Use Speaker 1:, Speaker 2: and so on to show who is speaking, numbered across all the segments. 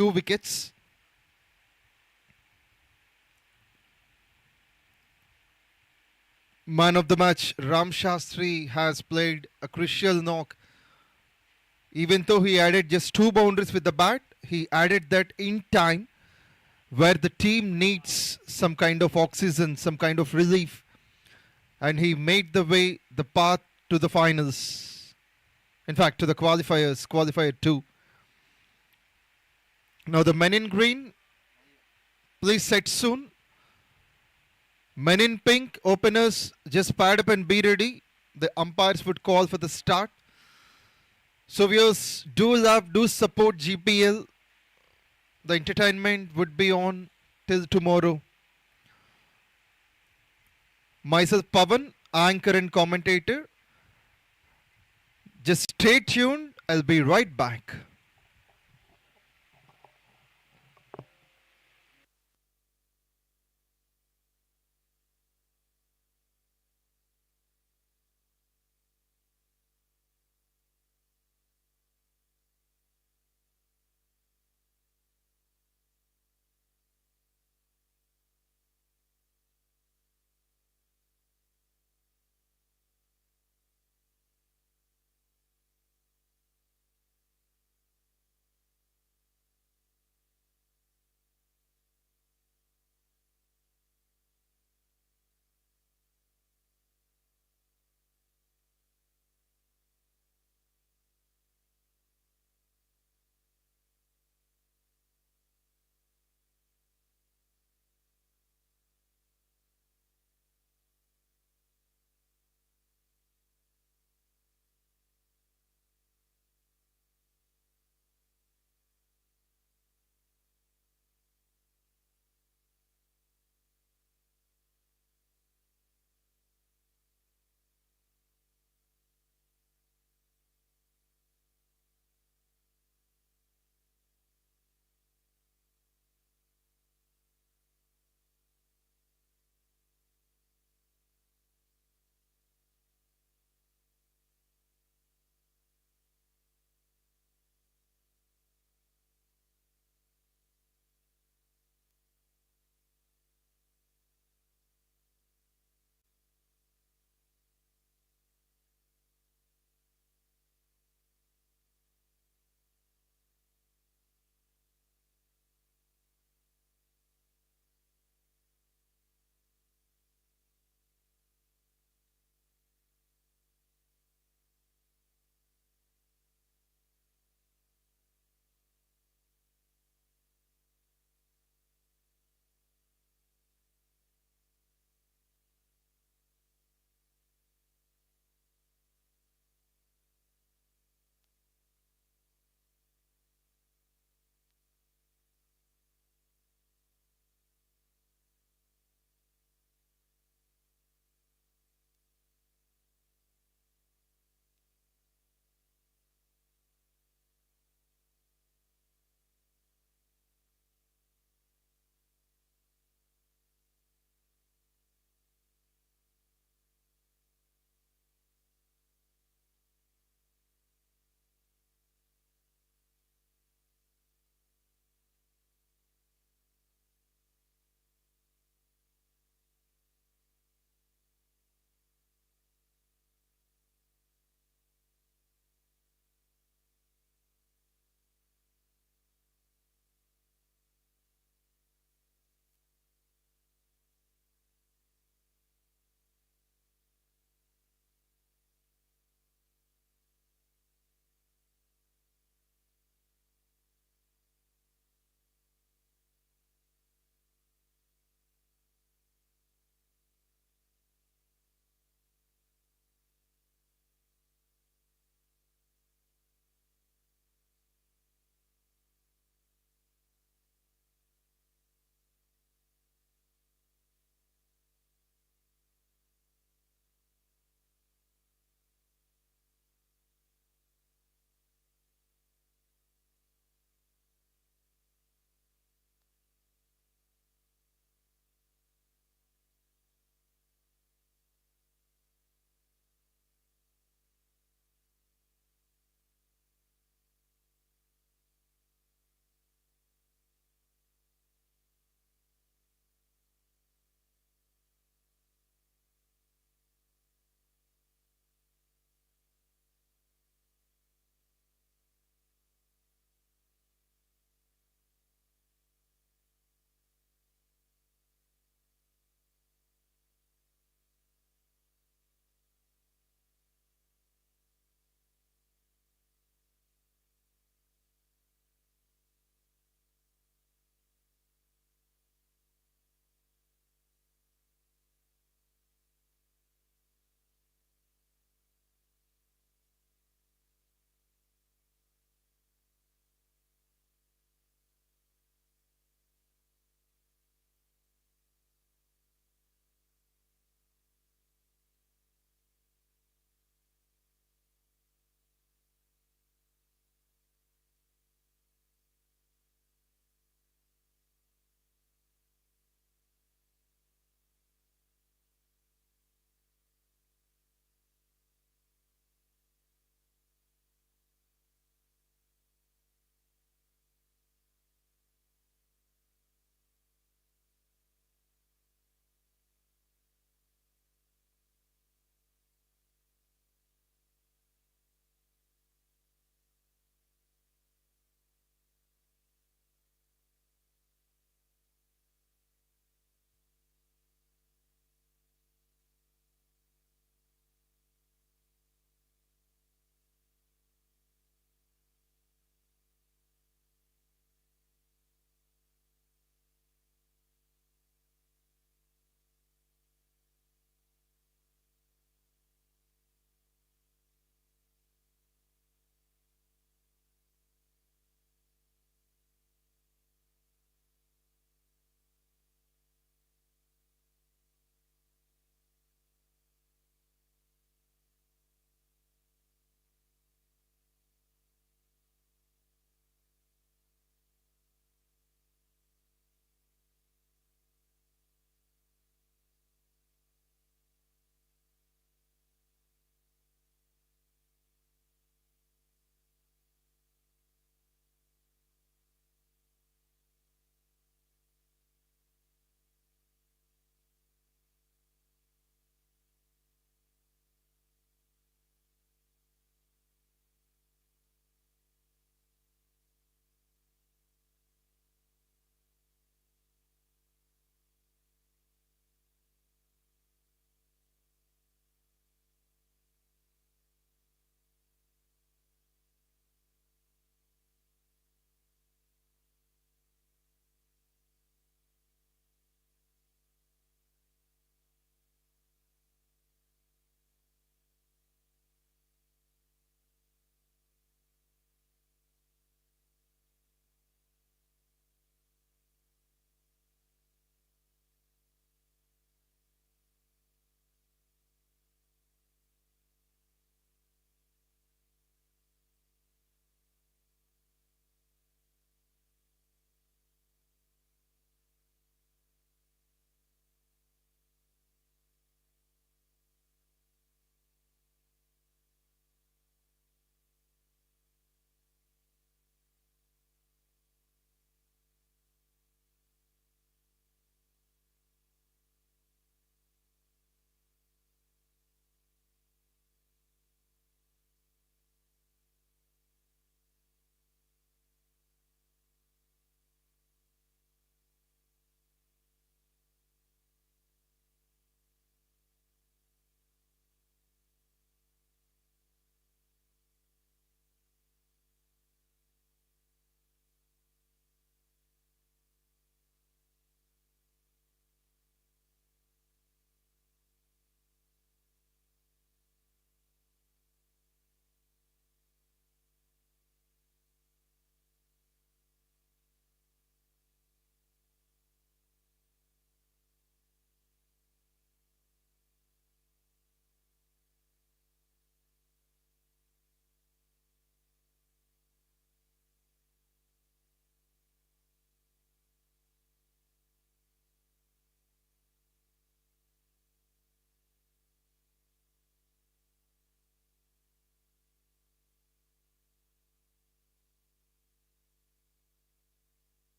Speaker 1: 2 wickets. Man of the match, Ram Shastri, has played a crucial knock. Even though he added just 2 boundaries with the bat, he added that in time where the team needs some kind of oxygen, some kind of relief, and he made the path to the finals. In fact, to the qualifiers, qualifier 2. Now the men in green, please set soon. Men in pink, openers, just pad up and be ready. The umpires would call for the start. So viewers, do love, do support GPL. The entertainment would be on till tomorrow. Myself Pavan, anchor and commentator. Just stay tuned. I'll be right back.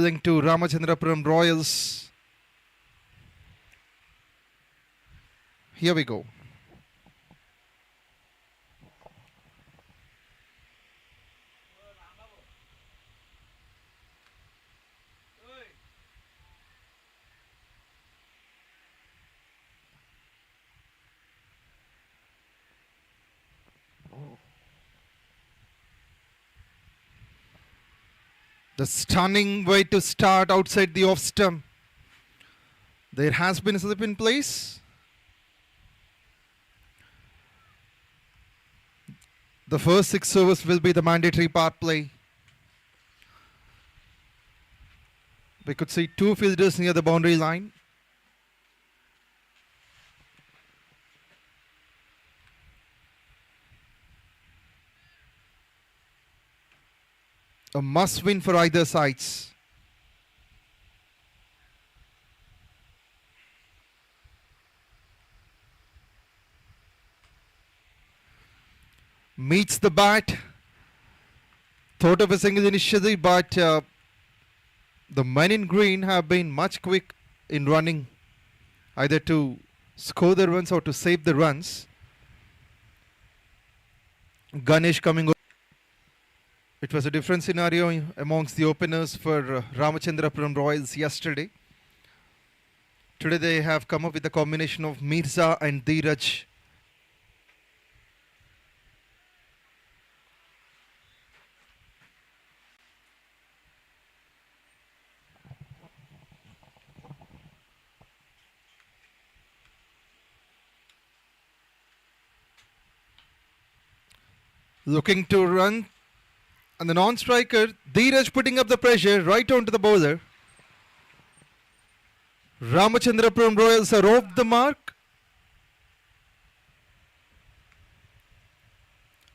Speaker 1: bowling to Ramachandrapuram Royals. Here we go. The stunning way to start outside the off stump. There has been a slip in place. The first 6 overs will be the mandatory power play. We could see 2 fielders near the boundary line. A must win for either sides. Meets the bat. Thought of a single initially, but the men in green have been much quick in running, either to score the runs or to save the runs. Ganesh coming over. It was a different scenario amongst the openers for Ramachandrapuram Royals yesterday. Today they have come up with a combination of Mirza and Dheeraj. Looking to run. And the non-striker, Dheeraj putting up the pressure right onto the bowler. Ramachandrapuram Royals are off the mark.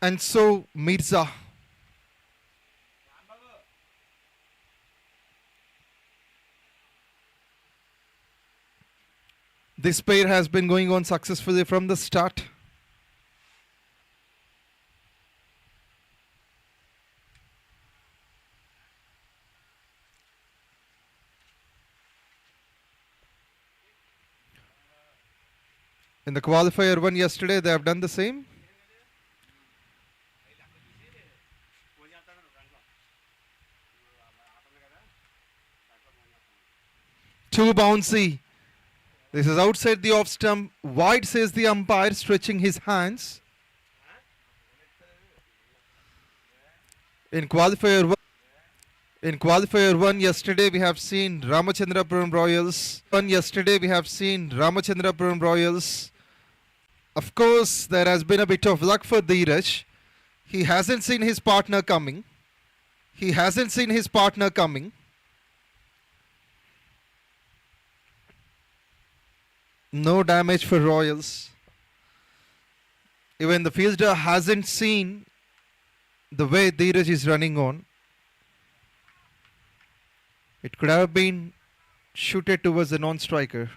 Speaker 1: And so Mirza. This pair has been going on successfully from the start. In the qualifier one yesterday, they have done the same. Too bouncy. This is outside the off stump. Wide, says the umpire, stretching his hands. In qualifier one yesterday, we have seen Ramachandrapuram Royals. Of course, there has been a bit of luck for Dheeraj. He hasn't seen his partner coming. No damage for Royals. Even the fielder hasn't seen the way Dheeraj is running on. It could have been shooted towards the non-striker.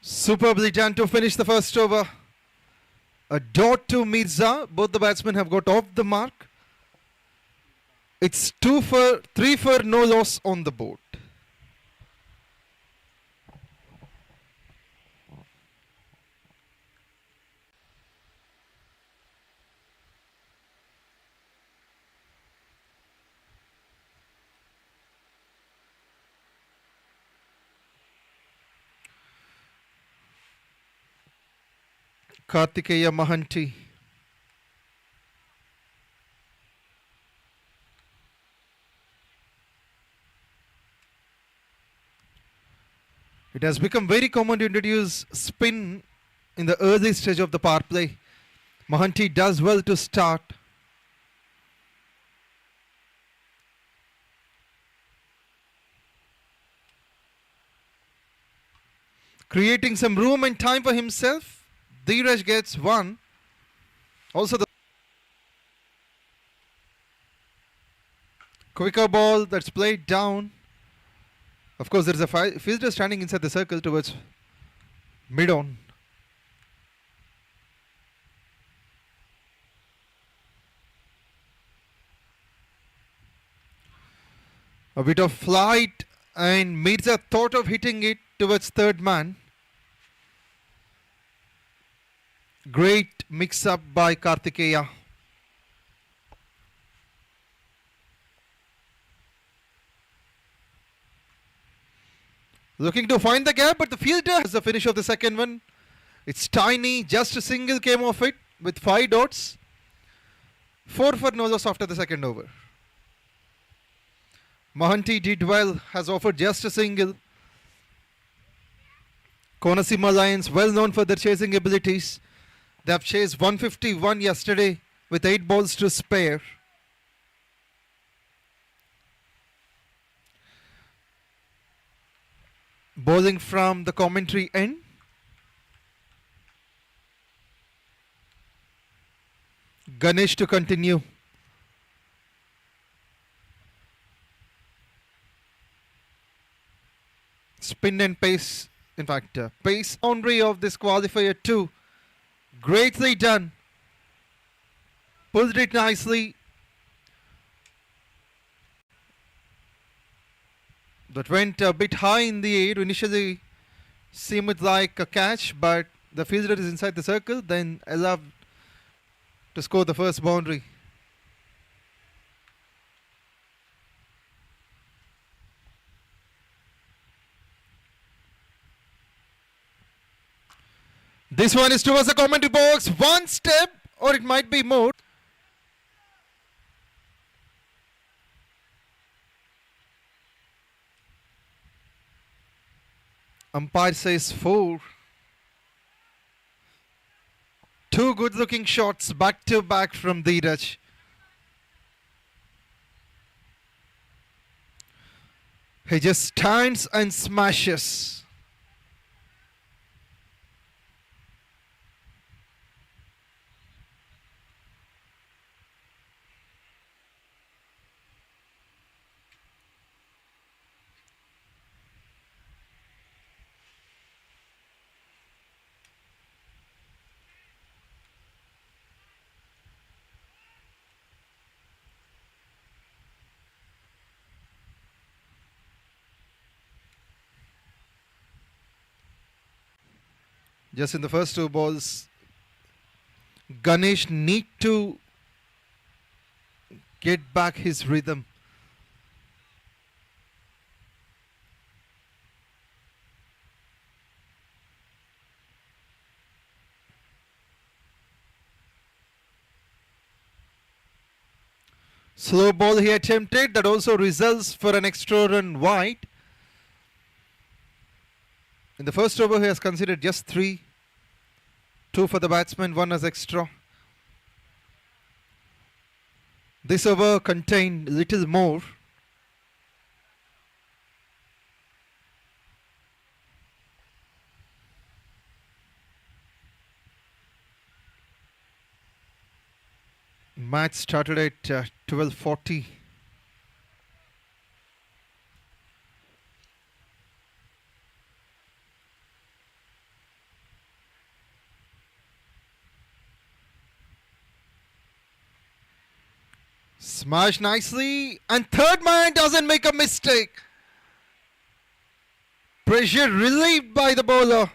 Speaker 1: Superbly done to finish the first over. A dot to Mirza. Both the batsmen have got off the mark. It's 3 for no loss on the board. Kartikeya Mahanti. It has become very common to introduce spin in the early stage of the power play. Mahanti does well to start. Creating some room and time for himself. Dheeraj gets one. Also the quicker ball that's played down. Of course, there is a fielder standing inside the circle towards mid-on. A bit of flight, and Mirza thought of hitting it towards third man. Great mix-up by Kartikeya. Looking to find the gap, but the fielder has the finish of the second one. It's tiny, just a single came off it with 5 dots. 4 for no loss after the second over. Mahanti did well, has offered just a single. Konaseema Lions, well known for their chasing abilities. They have chased 151 yesterday with 8 balls to spare. Bowling from the commentary end. Ganesh to continue. Spin and pace, in fact, pace boundary of this qualifier too. Greatly done. Pulled it nicely. That went a bit high in the air. Initially seemed like a catch, but the fielder is inside the circle, then allowed to score the first boundary. This one is towards the commentary box. One step, or it might be more. Umpire says 4. 2 good looking shots back to back from Dheeraj. He just stands and smashes. Just in the first 2 balls, Ganesh need to get back his rhythm. Slow ball he attempted, that also results for an extra run wide. In the first over, he has considered just 3. 2 for the batsman, 1 as extra. This over contained little more. Match started at 12:40. Smash nicely, and third man doesn't make a mistake. Pressure relieved by the bowler.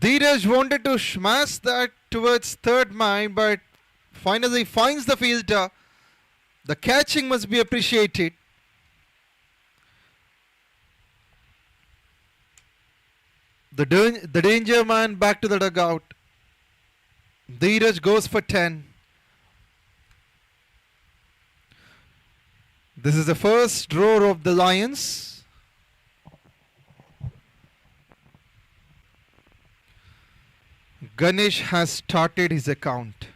Speaker 1: Dheeraj wanted to smash that towards third man, but finally finds the fielder. The catching must be appreciated. The danger man back to the dugout. Dheeraj goes for 10. This is the first roar of the Lions. Ganesh has started his account.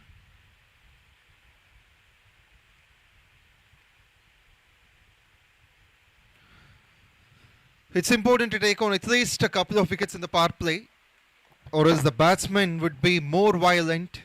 Speaker 1: It's important to take on at least a couple of wickets in the power play, or else the batsman would be more violent.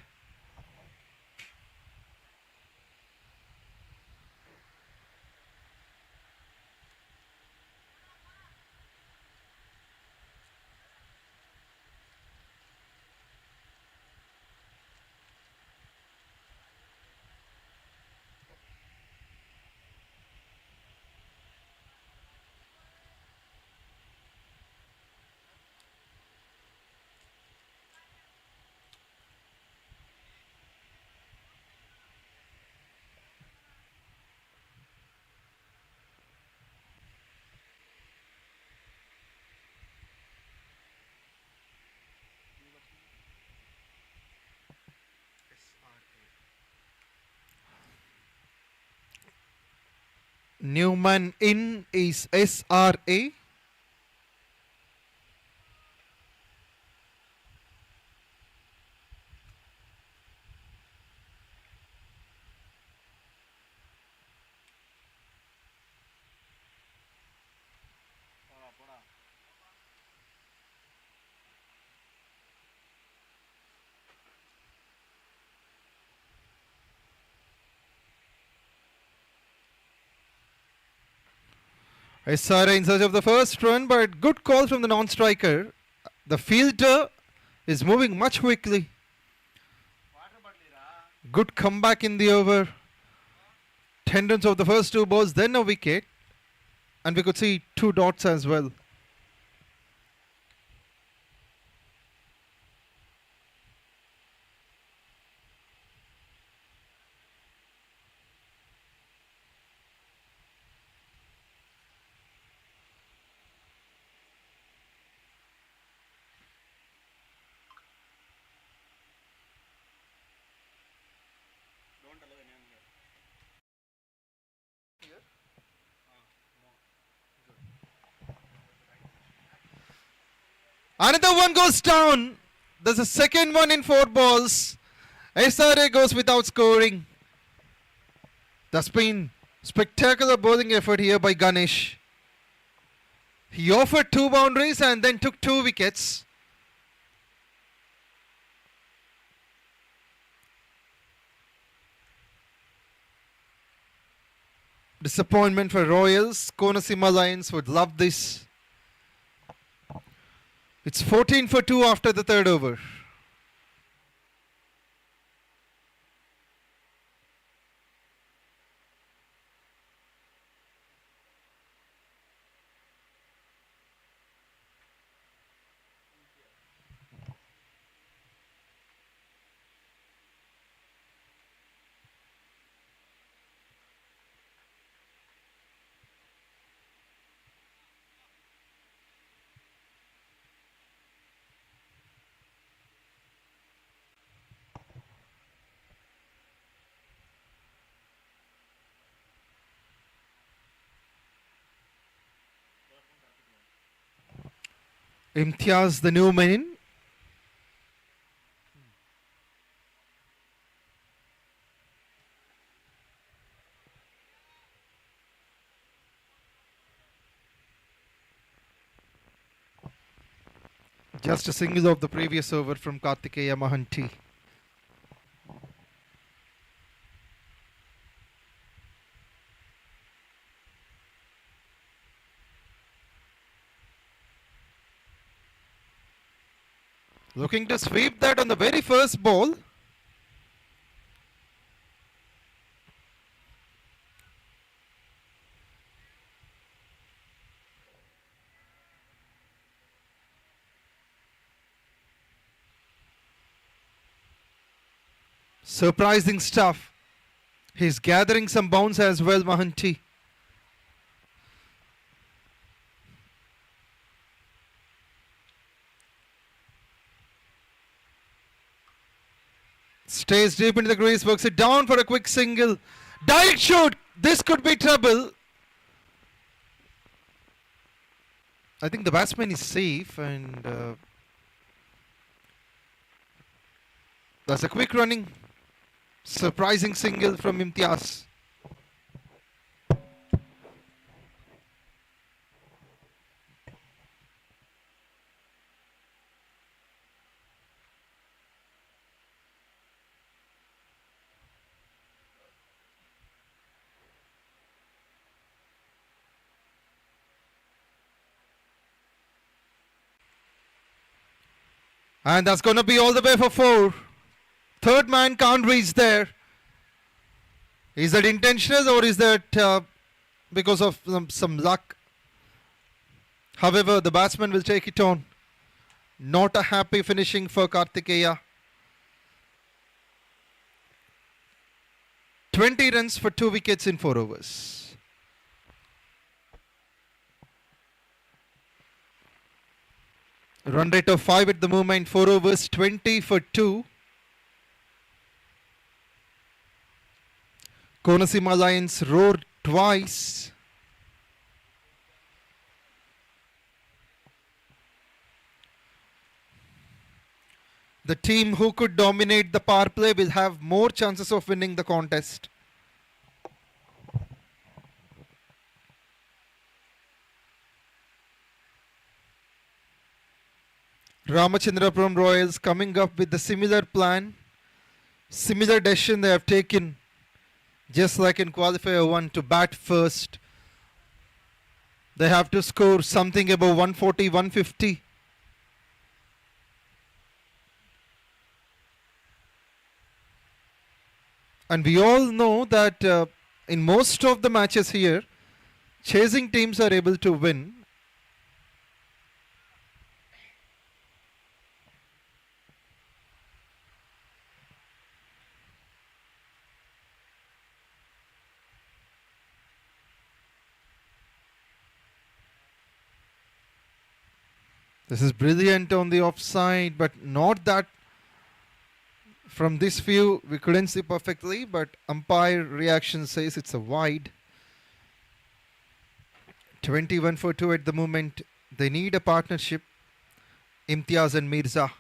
Speaker 1: Newman in is SRA. SRA in search of the first run, but good call from the non-striker. The fielder is moving much quickly. Good comeback in the over. 10 runs of the first two balls, then a wicket. And we could see 2 dots as well. Another one goes down. There's a second one in 4 balls. SRA goes without scoring. That's been spectacular bowling effort here by Ganesh. He offered 2 boundaries and then took 2 wickets. Disappointment for Royals. Konaseema Lions would love this. It's 14 for 2 after the 3rd over. Imtiaz, the new man. Just a single of the previous over from Kartikeya Mahanti. Looking to sweep that on the very first ball. Surprising stuff. He's gathering some bounce as well, Mahanti. Stays deep into the crease, works it down for a quick single. Direct shoot! This could be trouble. I think the batsman is safe and that's a quick running. Surprising single from Imtiaz. And that's going to be all the way for 4. Third man can't reach there. Is that intentional or is that because of some luck? However, the batsman will take it on. Not a happy finishing for Kartikeya. 20 runs for 2 wickets in 4 overs. Run rate of 5 at the moment, 4 overs, 20 for 2. Konaseema Lions roared twice. The team who could dominate the power play will have more chances of winning the contest. Ramachandrapuram Royals coming up with a similar plan, similar decision they have taken, just like in Qualifier 1, to bat first. They have to score something above 140, 150. And we all know that in most of the matches here, chasing teams are able to win. This is brilliant on the offside, but not that. From this view, we couldn't see perfectly, but umpire reaction says it's a wide. 21 for 2 at the moment. They need a partnership. Imtiaz and Mirza.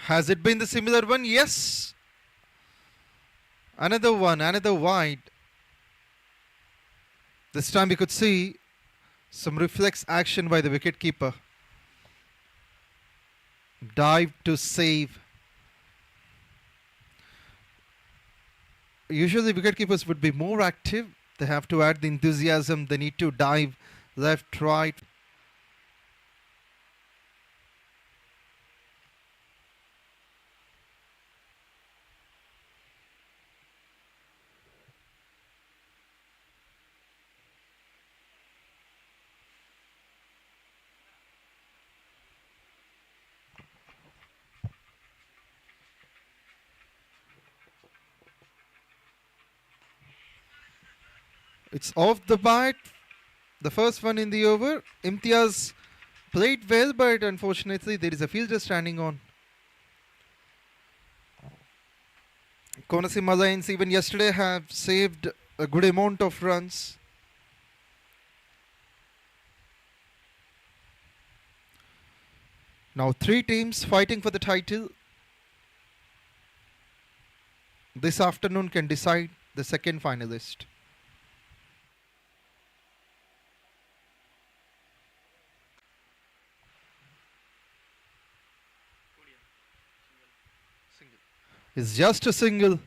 Speaker 1: Has it been the similar one? Yes. Another one, another wide. This time we could see some reflex action by the wicketkeeper. Dive to save. Usually wicketkeepers would be more active. They have to add the enthusiasm. They need to dive left, right. It's off the bat. The first one in the over. Imtiaz played well, but unfortunately there is a fielder standing on. Konaseema Lions even yesterday have saved a good amount of runs. Now 3 teams fighting for the title. This afternoon can decide the second finalist. It's just a single.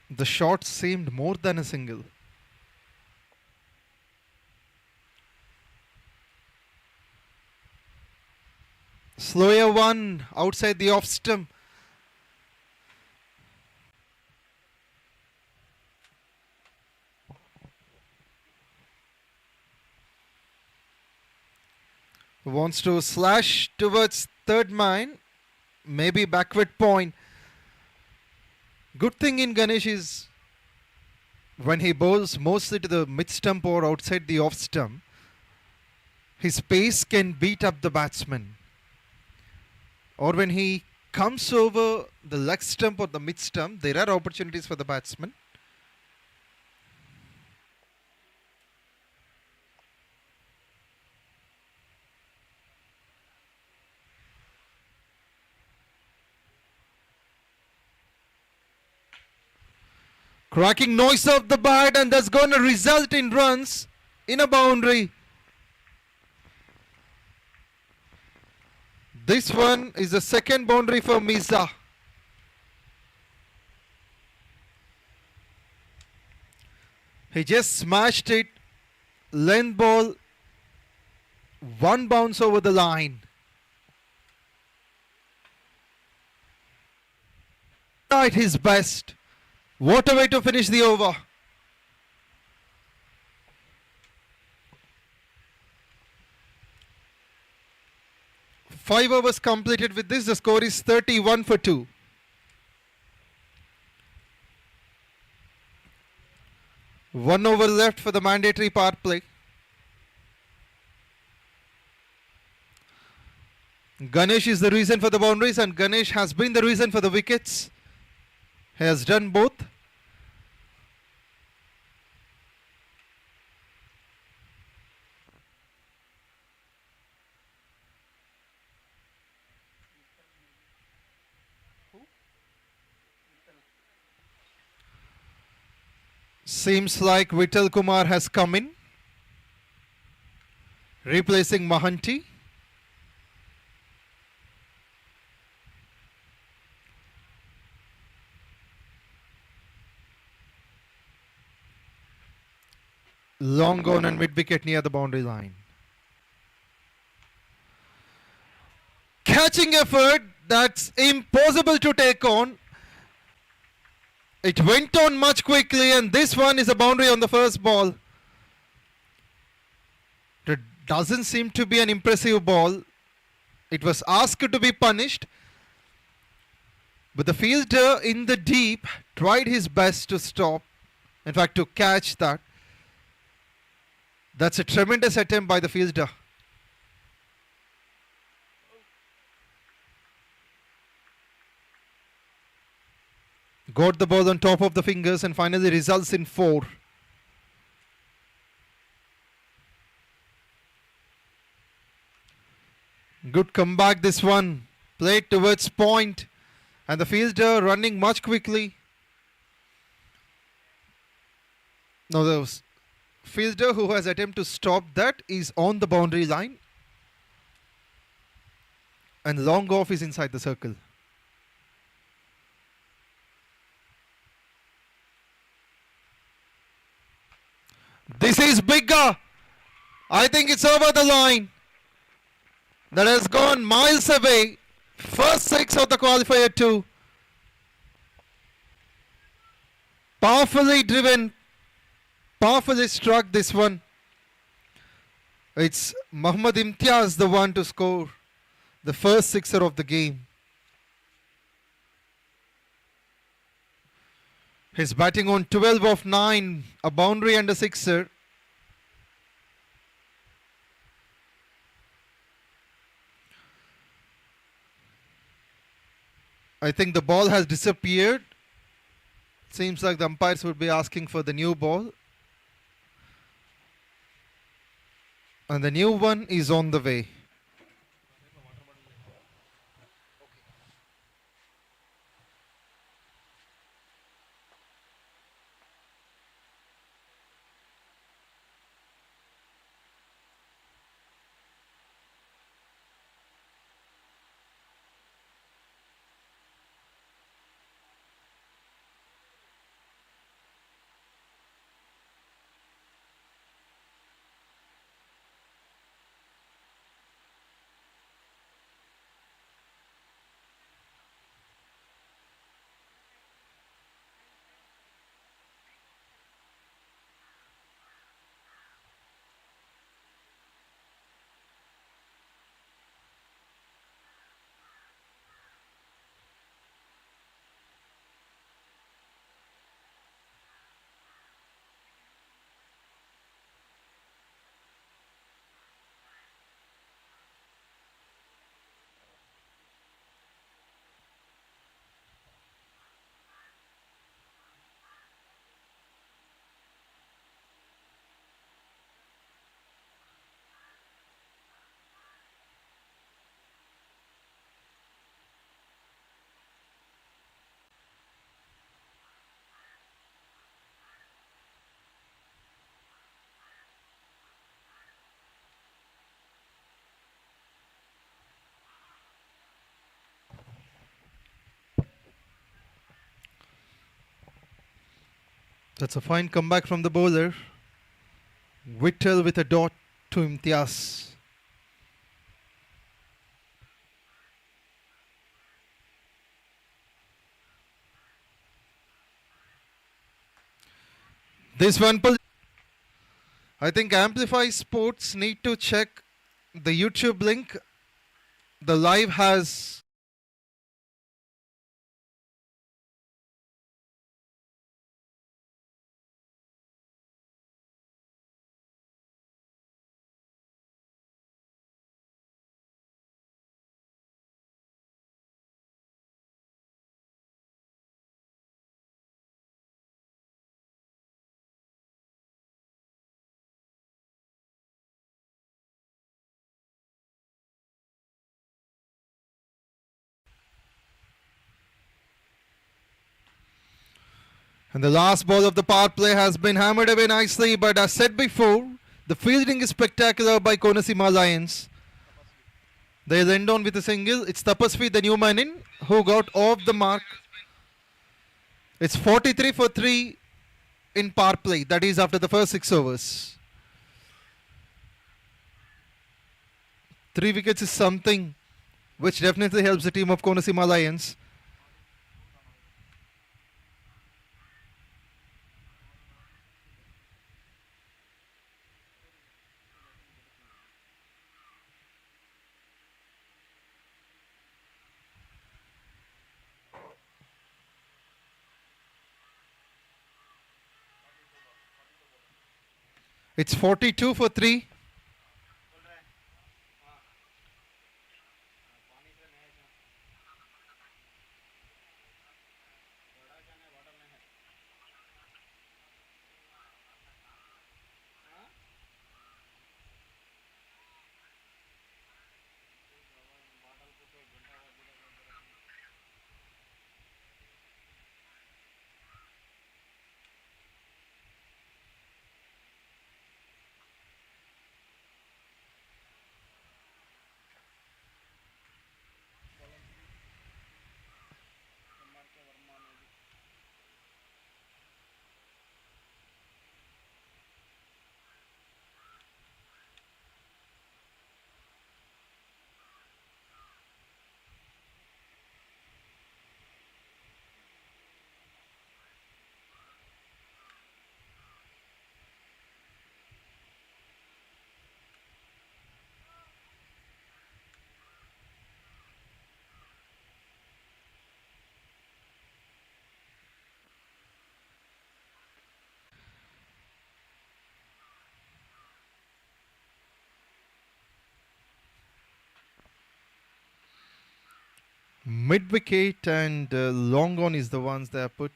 Speaker 1: The shot seemed more than a single. Slower one outside the off stump. Wants to slash towards third man. Maybe backward point. Good thing in Ganesh is when he bowls mostly to the mid stump or outside the off stump, his pace can beat up the batsman. Or when he comes over the leg stump or the mid stump, there are opportunities for the batsman. Cracking noise of the bat, and that's going to result in runs in a boundary. This one is the second boundary for Mirza. He just smashed it. Length ball. One bounce over the line. Tried his best. What a way to finish the over. 5 overs completed with this. The score is 31 for 2. One over left for the mandatory power play. Ganesh is the reason for the boundaries, and Ganesh has been the reason for the wickets. He has done both. Seems like Vittal Kumar has come in, replacing Mahanti. Long gone and mid wicket near the boundary line. Catching effort that's impossible to take on. It went on much quickly, and this one is a boundary on the first ball. It doesn't seem to be an impressive ball. It was asked to be punished, but the fielder in the deep tried his best to stop, in fact to catch that. That's a tremendous attempt by the fielder. Got the ball on top of the fingers and finally results in 4. Good comeback this one. Played towards point, and the fielder running much quickly. Now the fielder who has attempted to stop that is on the boundary line, and long off is inside the circle. This is bigger. I think it's over the line. That has gone miles away. First 6 of the qualifier 2. Powerfully driven. Powerfully struck this one. It's Mohammad Imtiaz the one to score the first sixer of the game. He's batting on 12 of 9, a boundary and a sixer. I think the ball has disappeared. Seems like the umpires would be asking for the new ball. And the new one is on the way. That's a fine comeback from the bowler. Vittal with a dot to Imtiaz. This one, I think Amplify Sports need to check the YouTube link. the live has and the last ball of the power play has been hammered away nicely, but as said before, the fielding is spectacular by Konaseema Lions. They'll end on with a single. It's Tapasvi, the new man in, who got off the mark. It's 43 for 3 in power play. That is after the first 6 overs. 3 wickets is something which definitely helps the team of Konaseema Lions. It's 42 for 3. Mid wicket and long on is the ones they are put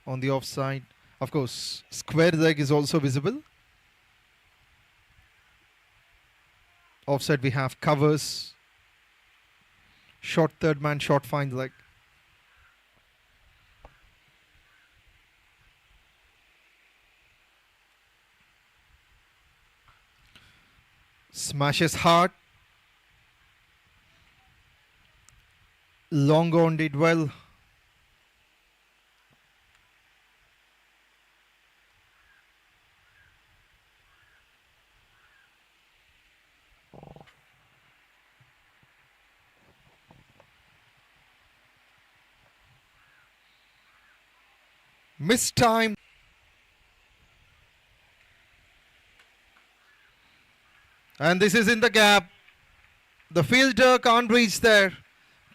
Speaker 1: on the offside. Of course, square leg is also visible. Offside we have covers. Short third man, short fine leg. Smashes hard. Long on did well. Missed time. And this is in the gap. The fielder can't reach there.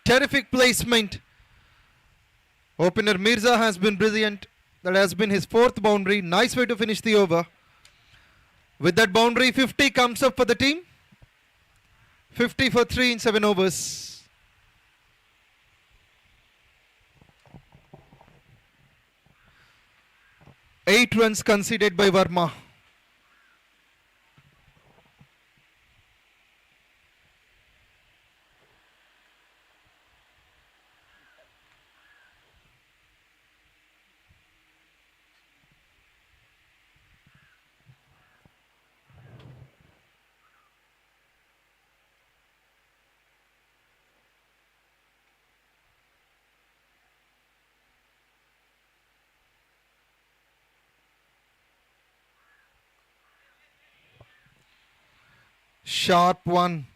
Speaker 1: Terrific placement. Opener Mirza has been brilliant. That has been his 4th boundary. Nice way to finish the over. With that boundary, 50 comes up for the team. 50 for 3 in 7 overs. Eight runs conceded by Verma. Sharp one.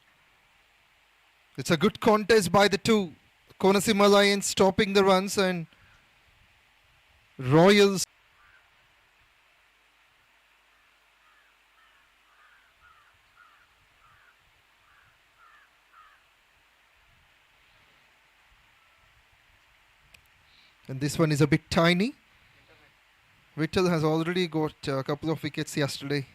Speaker 1: It's a good contest by the two. Konaseema Lions stopping the runs and Royals. And this one is a bit tiny. Vittel has already got a couple of wickets yesterday.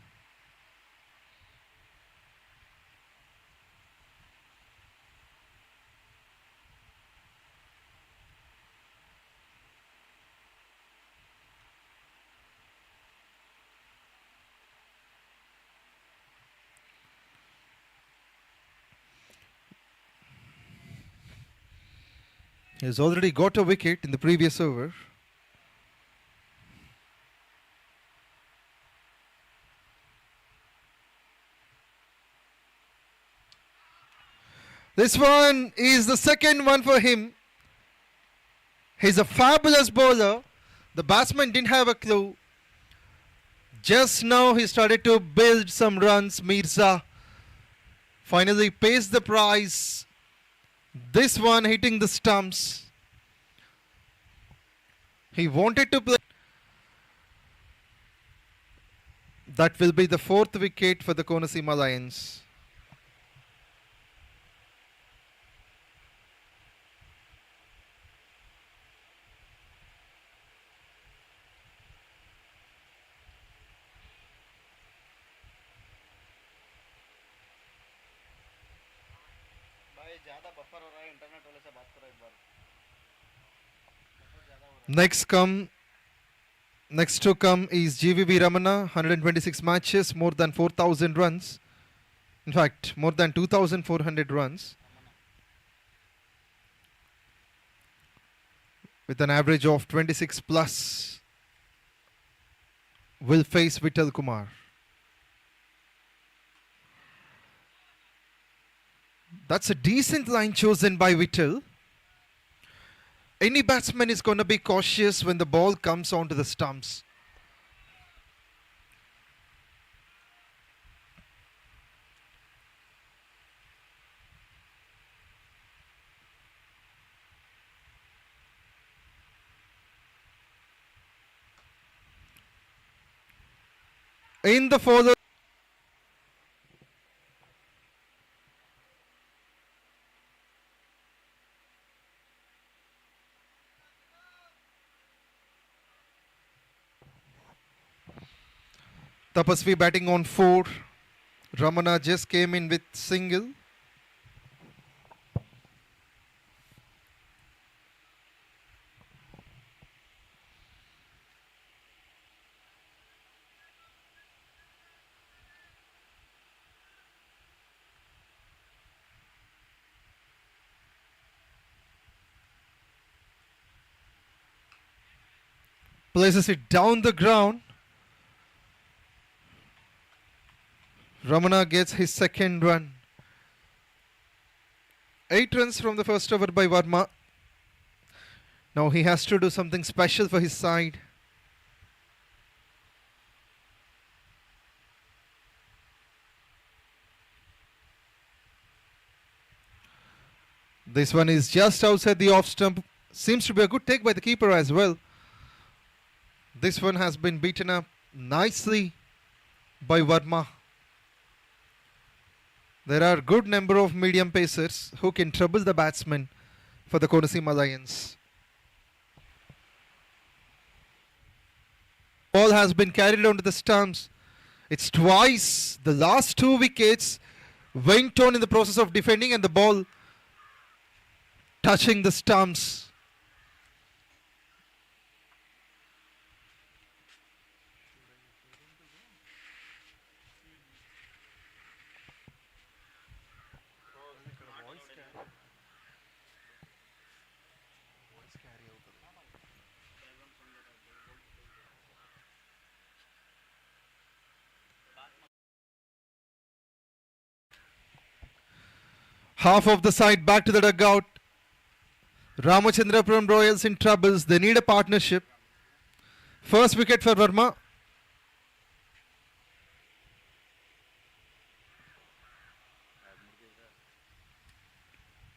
Speaker 1: He has already got a wicket in the previous over. This one is the second one for him. He's a fabulous bowler. The batsman didn't have a clue. Just now he started to build some runs. Mirza finally pays the price. This one hitting the stumps. He wanted to play. That will be the fourth wicket for the Konaseema Lions. Next to come is GVB Ramana, 126 matches, more than 4,000 runs. In fact, more than 2,400 runs. With an average of 26 plus. Will face Vittal Kumar. That's a decent line chosen by Vittal. Any batsman is going to be cautious when the ball comes onto the stumps. In the follow. Tapasvi batting on 4. Ramana just came in with single. Places it down the ground. Ramana gets his second run. 8 runs from the first over by Verma. Now he has to do something special for his side. This one is just outside the off stump. Seems to be a good take by the keeper as well. This one has been beaten up nicely by Verma. There are a good number of medium pacers who can trouble the batsman for the Konaseema Lions. Ball has been carried onto the stumps. It's twice. The last 2 wickets went on in the process of defending and the ball touching the stumps. Half of the side back to the dugout. Ramachandrapuram Royals in troubles. They need a partnership. First wicket for Verma.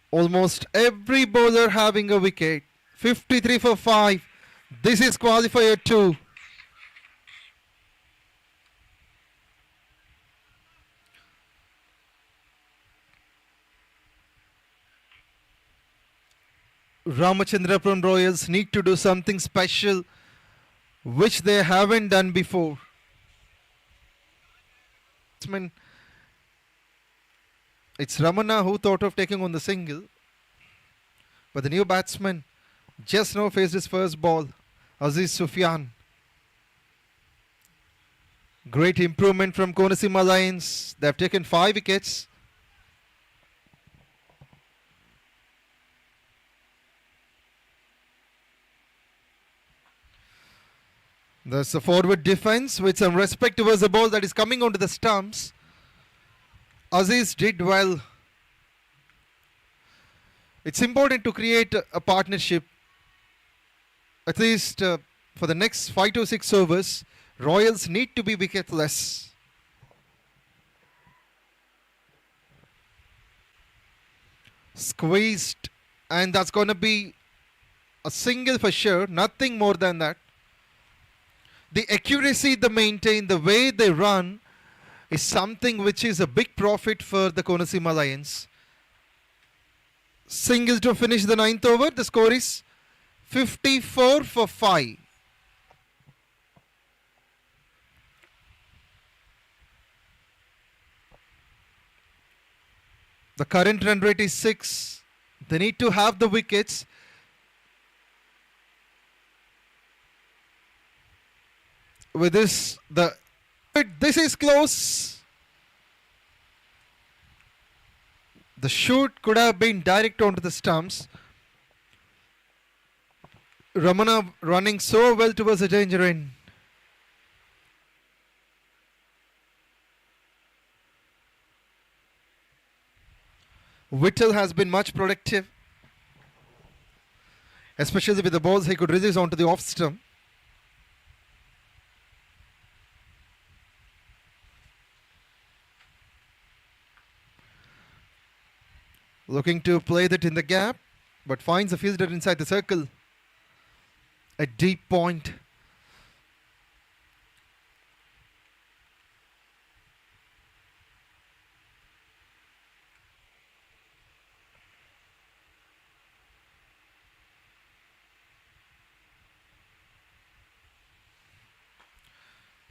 Speaker 1: Almost every bowler having a wicket. 53 for 5. This is qualifier 2. Ramachandrapuram Royals need to do something special which they haven't done before. It's Ramana who thought of taking on the single, but the new batsman just now faced his first ball, Aziz Sufyan. Great improvement from Konaseema Lions. They have taken 5 wickets. There's a forward defense with some respect towards the ball that is coming onto the stumps. Aziz did well. It's important to create a partnership. At least for the next 5 to 6 overs, Royals need to be wicketless. Squeezed, and that's going to be a single for sure, nothing more than that. The accuracy they maintain, the way they run, is something which is a big profit for the Konaseema Lions. Single to finish the 9th over. The score is 54 for 5. The current run rate is 6. They need to have the wickets. With this, this is close. The shoot could have been direct onto the stumps. Ramana running so well towards the danger end. Whittle has been much productive, especially with the balls he could release onto the off stump. Looking to play that in the gap, but finds a fielder inside the circle. A deep point.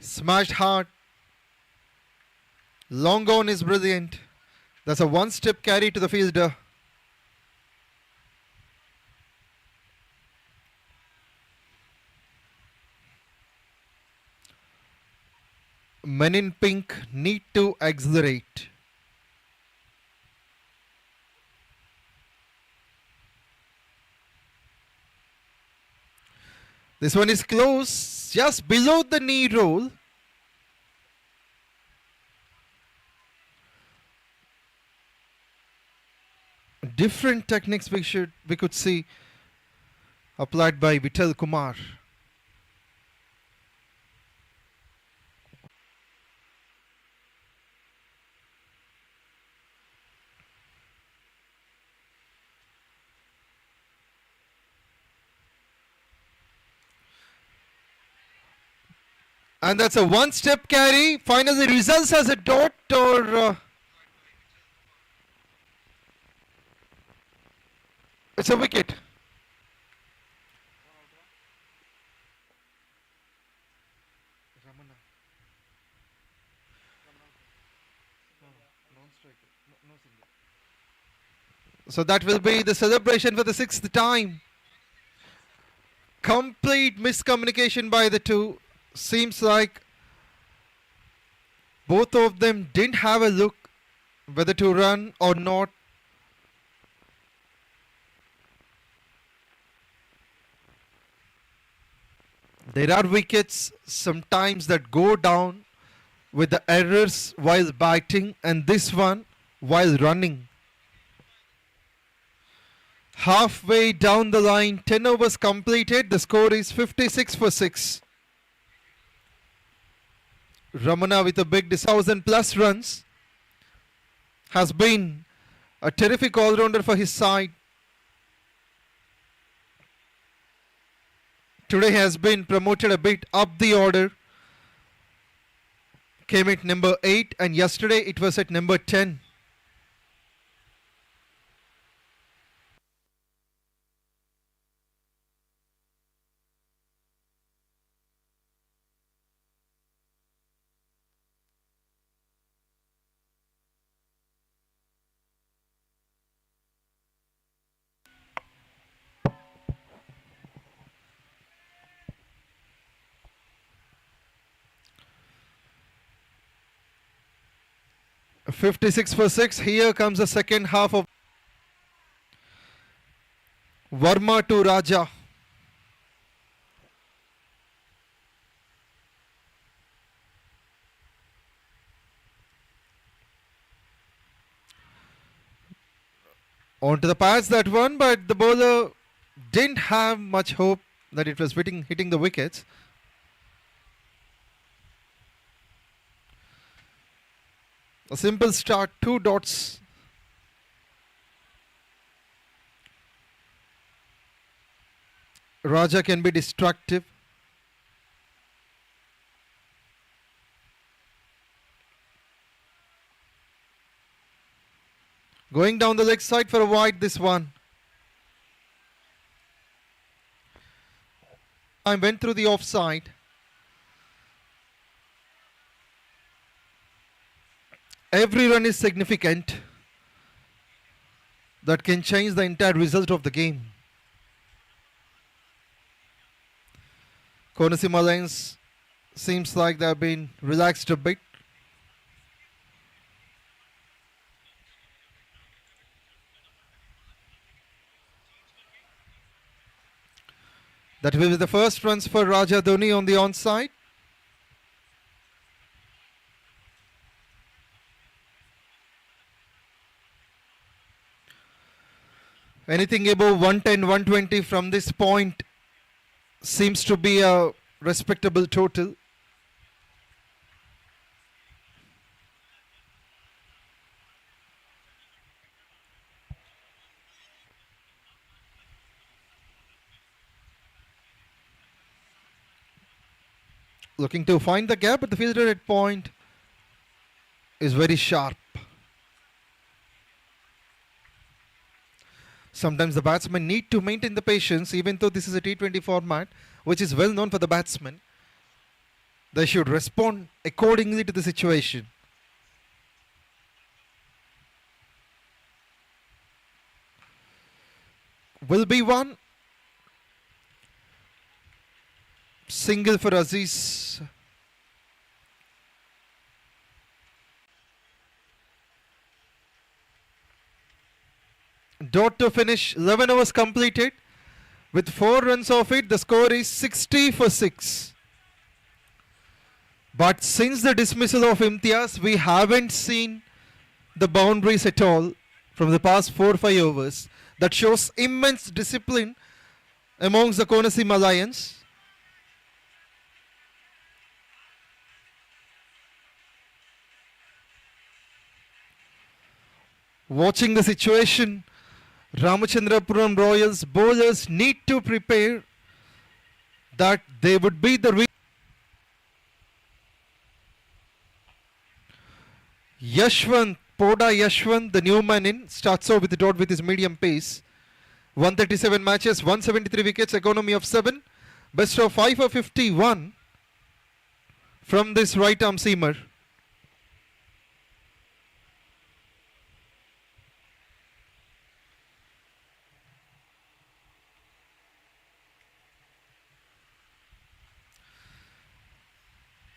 Speaker 1: Smashed hard. Long on is brilliant. That's a one-step carry to the fielder. Men in pink need to accelerate. This one is close, just below the knee roll. Different techniques we could see applied by Vital Kumar. And that's a one-step carry. Finally results as a dot or it's a wicket. So that will be the celebration for the 6th time. Complete miscommunication by the two. Seems like both of them didn't have a look whether to run or not. There are wickets sometimes that go down with the errors while batting, and this one while running. Halfway down the line, 10 overs completed. The score is 56 for 6. Ramana with a big 1,000 plus runs has been a terrific all-rounder for his side. Today has been promoted a bit up the order. Came at number 8 and yesterday it was at number 10. 56 for 6. Here comes the second half of Verma to Raja. Onto the pads that one, but the bowler didn't have much hope that it was hitting the wickets. A simple start, 2 dots. Raja can be destructive. Going down the leg side for a wide, this one. I went through the offside. Every run is significant. That can change the entire result of the game. Konaseema Lions seems like they have been relaxed a bit. That will be the first runs for Raja Dhoni on the onside. Anything above 110, 120 from this point seems to be a respectable total. Looking to find the gap, but the fielder at point is very sharp. Sometimes the batsmen need to maintain the patience, even though this is a T20 format, which is well known for the batsmen. They should respond accordingly to the situation. Will be one. Single for Aziz. Dot to finish. 11 overs completed. With 4 runs off it, the score is 60 for 6. But since the dismissal of Imtiaz, we haven't seen the boundaries at all from the past 4-5 overs. That shows immense discipline amongst the Konaseema Lions. Watching the situation, Ramachandrapuram Royals bowlers need to prepare that they would be the Yashwant, Poda Yashwant, the new man in, starts off with the dot with his medium pace. 137 matches, 173 wickets, economy of 7. Best of 5 for 51 from this right arm seamer.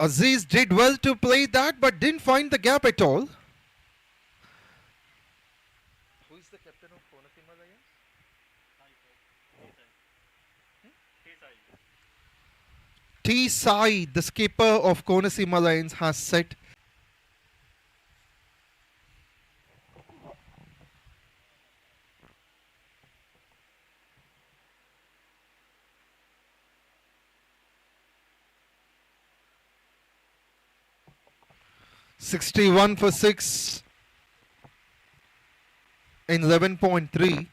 Speaker 1: Aziz did well to play that, but didn't find the gap at all. Who is the captain of Konaseema Lions? T. Sai, the skipper of Konaseema Lions, has set $61 for 6 in 11.3.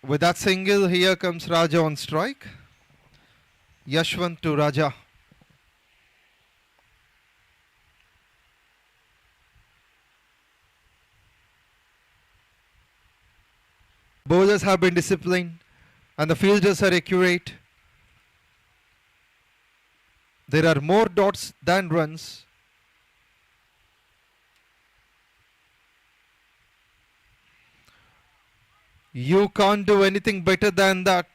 Speaker 1: With that single, here comes Raja on strike. Yashwant to Raja. Bowlers have been disciplined and the fielders are accurate. There are more dots than runs. You can't do anything better than that.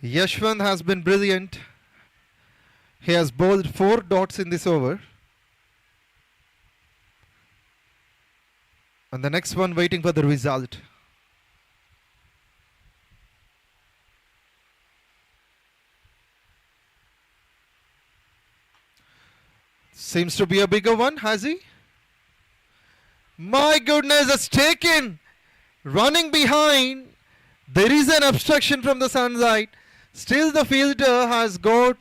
Speaker 1: Yashwant has been brilliant. He has bowled 4 dots in this over. And the next one waiting for the result. Seems to be a bigger one, has he? My goodness, it's taken. Running behind. There is an obstruction from the sun side. Still the fielder has got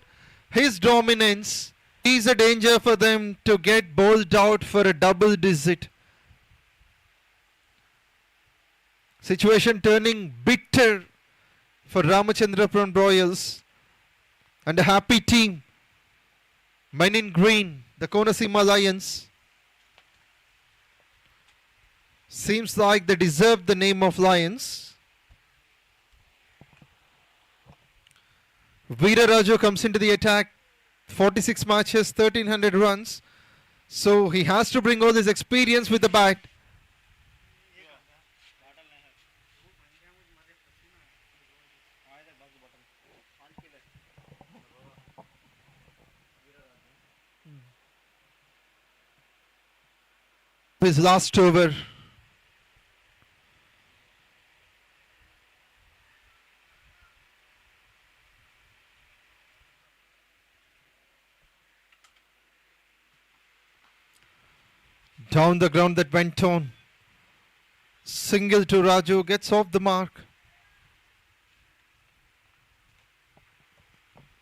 Speaker 1: his dominance. He's a danger for them to get bowled out for a double digit. Situation turning bitter for Ramachandrapuram Royals and a happy team. Men in green, the Konaseema Lions. Seems like they deserve the name of Lions. Veera Raju comes into the attack. 46 matches, 1300 runs. So he has to bring all his experience with the bat. His last over. Down the ground that went on. Single to Raju, gets off the mark.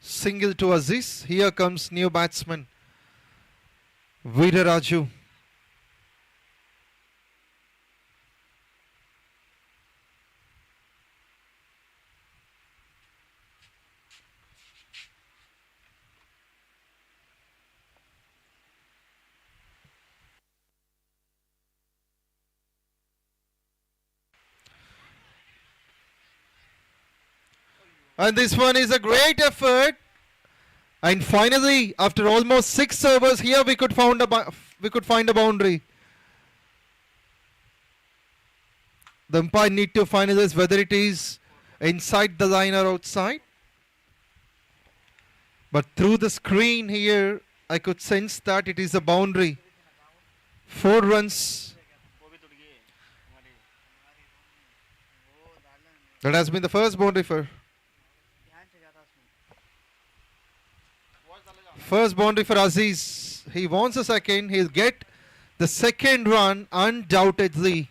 Speaker 1: Single to Aziz. Here comes new batsman Veera Raju. And this one is a great effort. And finally, after almost 6 overs, here we could find a boundary. The umpire need to finalize whether it is inside the line or outside. But through the screen here, I could sense that it is a boundary. 4 runs. That has been the first boundary for. First boundary for Aziz. He wants a second. He'll get the second run undoubtedly.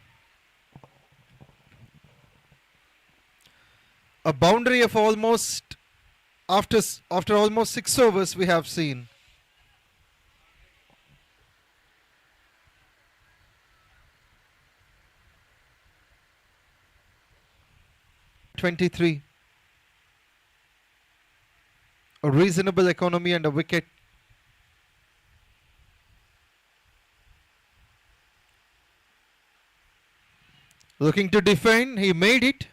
Speaker 1: A boundary of almost after almost 6 overs we have seen. (23). A reasonable economy and a wicket. Looking to defend, he made it.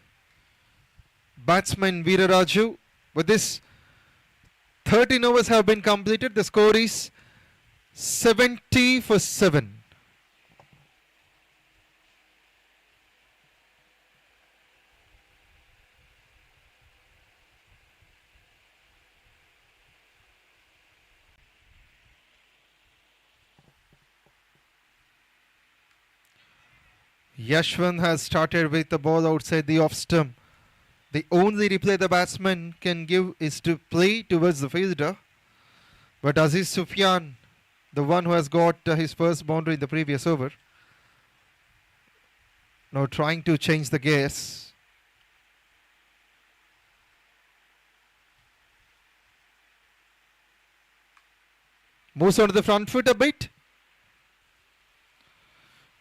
Speaker 1: Batsman Veera Raju. With this, 13 overs have been completed. The score is 70 for 7. Yashwant has started with the ball outside the off stump. The only replay the batsman can give is to play towards the fielder. But Aziz Sufyan, the one who has got his first boundary in the previous over, now trying to change the gears. Moves onto the front foot a bit.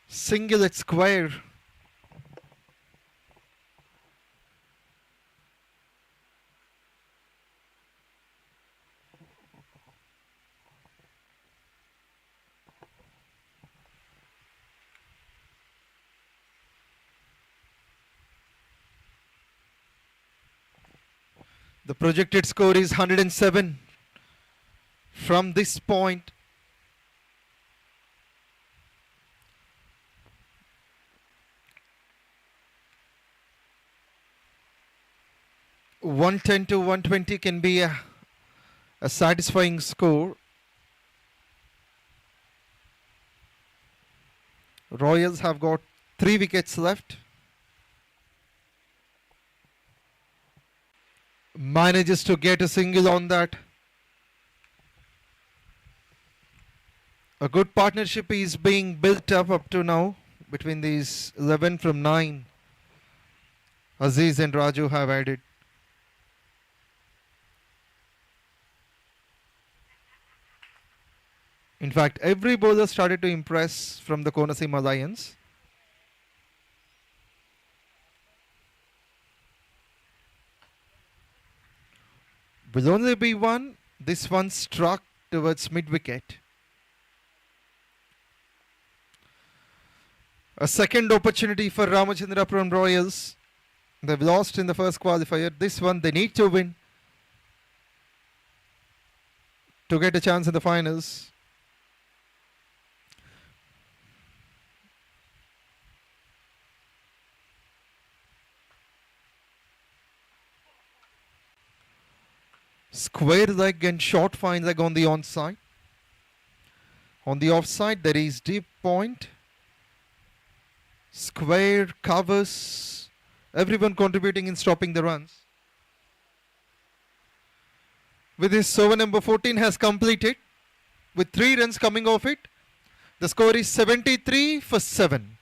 Speaker 1: Single at square. The projected score is 107 from this point. 110 to 120 can be a satisfying score. Royals have got 3 wickets left. Manages to get a single on that. A good partnership is being built up to now between these 11 from 9. Aziz and Raju have added. In fact, every bowler started to impress from the Konaseema Lions. Will only be one. This one struck towards mid-wicket. A second opportunity for Ramachandrapuram Royals. They've lost in the first qualifier. This one they need to win to get a chance in the finals. Square leg and short fine leg on the onside. On the offside there is deep point. Square covers. Everyone contributing in stopping the runs. With his over number 14 has completed with 3 runs coming off it. The score is 73 for 7.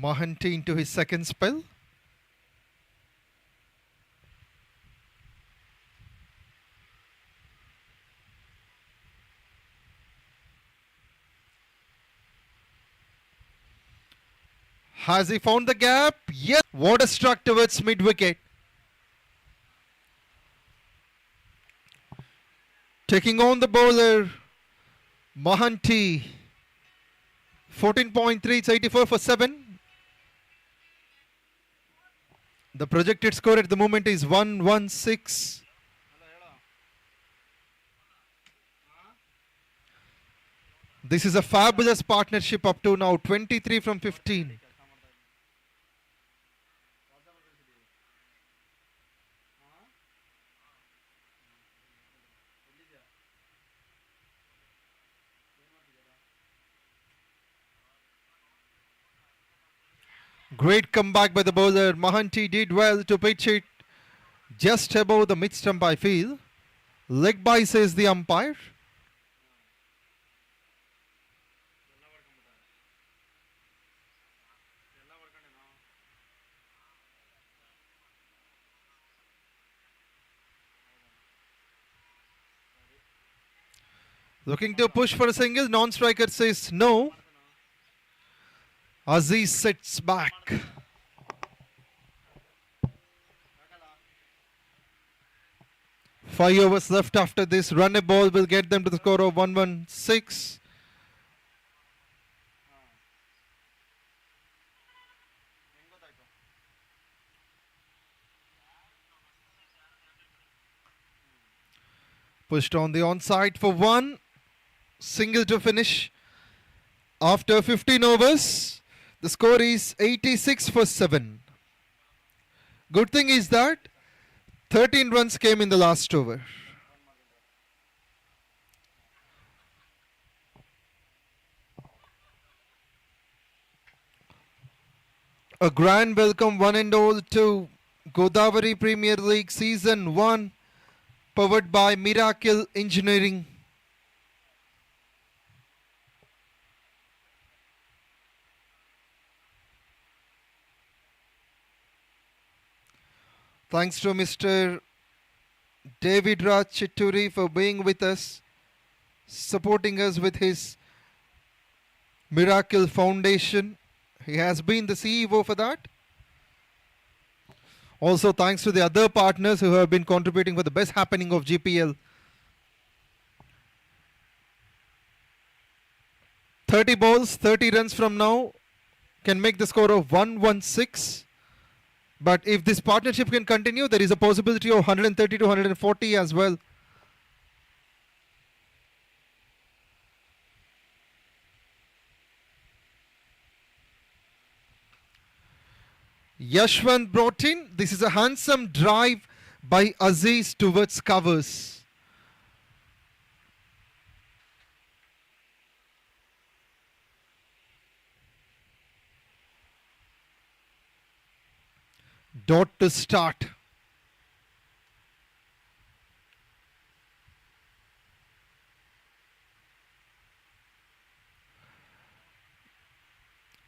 Speaker 1: Mahanti into his second spell. Has he found the gap? Yes. What a struck towards mid-wicket. Taking on the bowler, Mahanti. 14.3, it's 84 for 7. The projected score at the moment is 116. This is a fabulous partnership up to now, 23 from 15. Great comeback by the bowler. Mahanti did well to pitch it just above the mid stump, I feel. Leg by, says the umpire. Looking to push for a single. Non-striker says no. Aziz sits back. Five overs left after this. Run a ball will get them to the score of 116. Pushed on the onside for 1. Single to finish. After 15 overs, the score is 86 for 7. Good thing is that 13 runs came in the last over. A grand welcome one and all to Godavari Premier League Season 1, powered by Miracle Engineering. Thanks to Mr. David Raj Chitturi for being with us, supporting us with his Miracle Foundation. He has been the CEO for that. Also thanks to the other partners who have been contributing for the best happening of GPL. 30 balls, 30 runs from now can make the score of 116. But if this partnership can continue, there is a possibility of 130 to 140 as well. Yashwant brought in. This is a handsome drive by Aziz towards covers. Dot to start.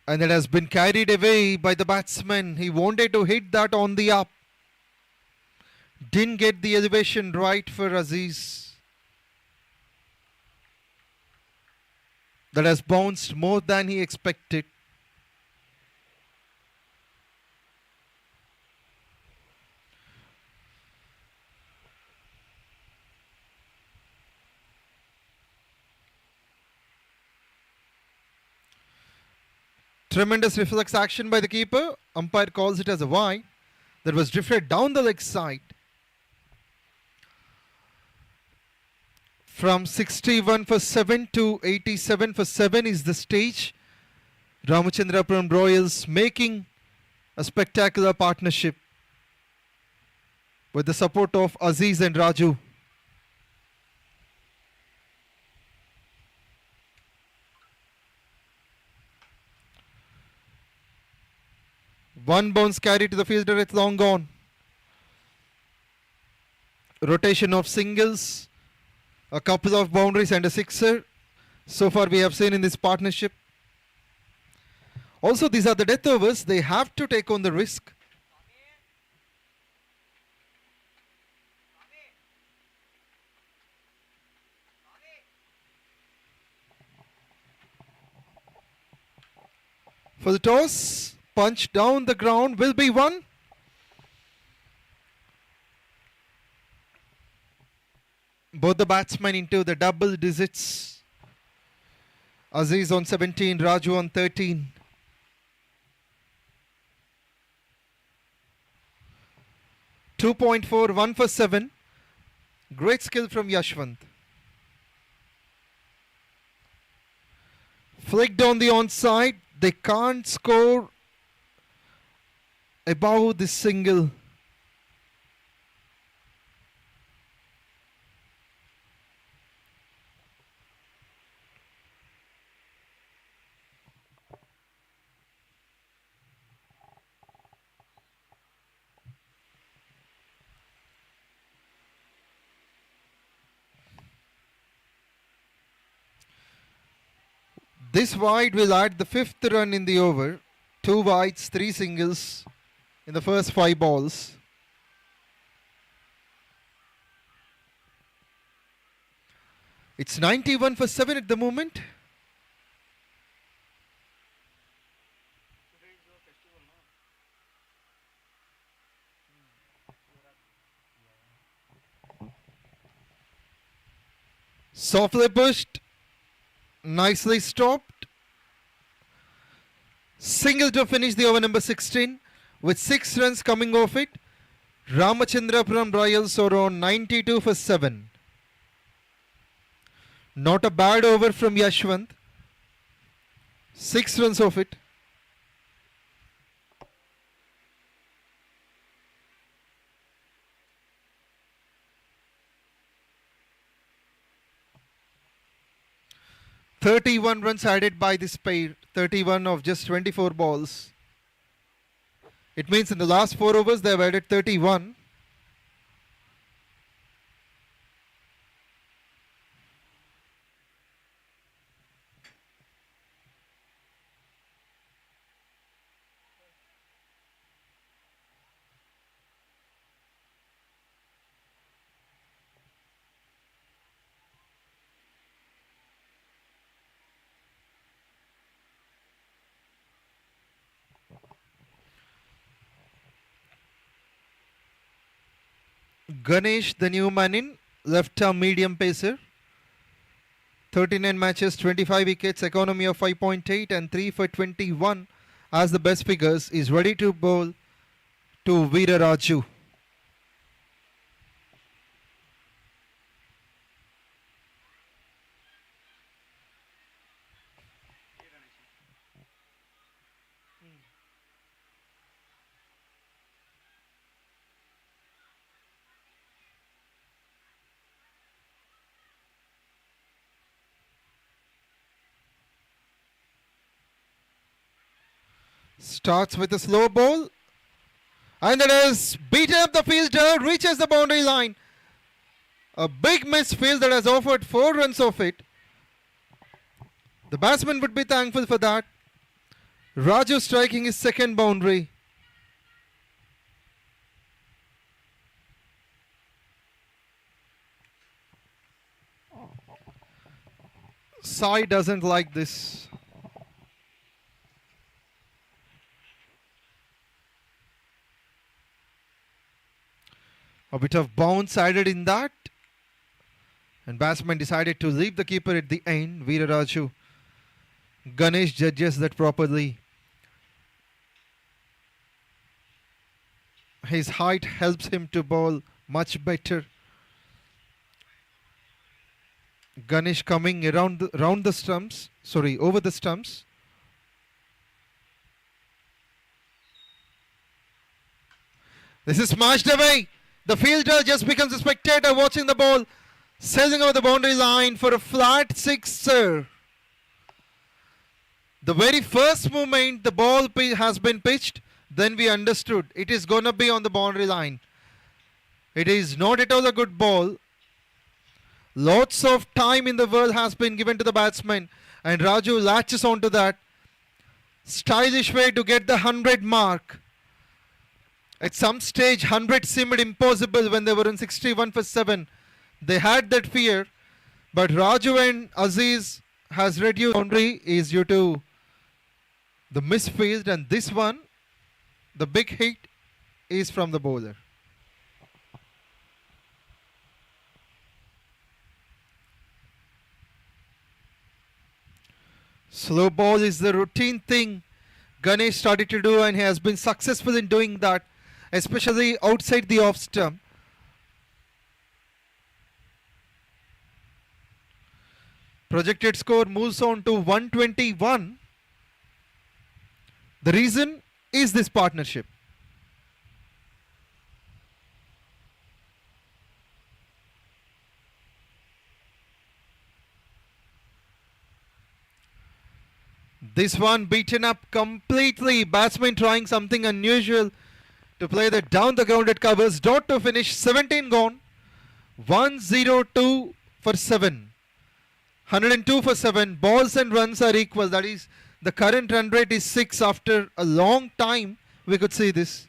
Speaker 1: And it has been carried away by the batsman. He wanted to hit that on the up. Didn't get the elevation right for Aziz. That has bounced more than he expected. Tremendous reflex action by the keeper. Umpire calls it as a wide. That was drifted down the leg side. From 61 for 7 to 87 for 7 is the stage. Ramachandrapuram Royals making a spectacular partnership with the support of Aziz and Raju. One bounce carry to the fielder, it's long gone. Rotation of singles, a couple of boundaries and a sixer. So far we have seen in this partnership. Also, these are the death overs. They have to take on the risk. For the toss, punch down the ground will be one. Both the batsmen into the double digits. Aziz on 17, Raju on 13. .4, 1 for 7. Great skill from Yashwant. Flicked on the onside. They can't score above this single. This wide will add the 5th run in the over. 2 wides, 3 singles in the first 5 balls. It's 91 for 7 at the moment. Softly pushed. Nicely stopped. Single to finish the over number 16 with 6 runs coming off it. Ramachandrapuram Royals are on 92 for 7. Not a bad over from Yashwant. 6 runs off it. .31 runs added by this pair. 31 of just 24 balls. It means in the last 4 overs they have added 31. Ganesh, the new man in, left-arm medium pacer. 39 matches, 25 wickets, economy of 5.8 and 3 for 21 as the best figures, is ready to bowl to Veeraraju. Starts with a slow ball. And it is beaten up the fielder, reaches the boundary line. A big misfield that has offered 4 runs off it. The batsman would be thankful for that. Raju striking his second boundary. Sai doesn't like this. A bit of bounce added in that. And batsman decided to leave the keeper at the end. Veeraraju. Ganesh judges that properly. His height helps him to bowl much better. Ganesh coming around the stumps. Sorry, over the stumps. This is smashed away. The fielder just becomes a spectator watching the ball sailing over the boundary line for a flat sixer. The very first moment the ball has been pitched, then we understood it is going to be on the boundary line. It is not at all a good ball. Lots of time in the world has been given to the batsman, and Raju latches onto that. Stylish way to get the 100 mark. At some stage, 100 seemed impossible when they were in 61 for 7. They had that fear, but Raju and Aziz has reduced boundary is due to the misfield, and this one, the big hit, is from the bowler. Slow ball is the routine thing Ganesh started to do, and he has been successful in doing that, especially outside the off stump. Projected score moves on to 121. The reason is this partnership. This one beaten up completely. Batsman trying something unusual to play that down the grounded covers. Dot to finish. 17 gone. 102 for 7. 102 for 7. Balls and runs are equal. That is, the current run rate is 6. After a long time, we could see this.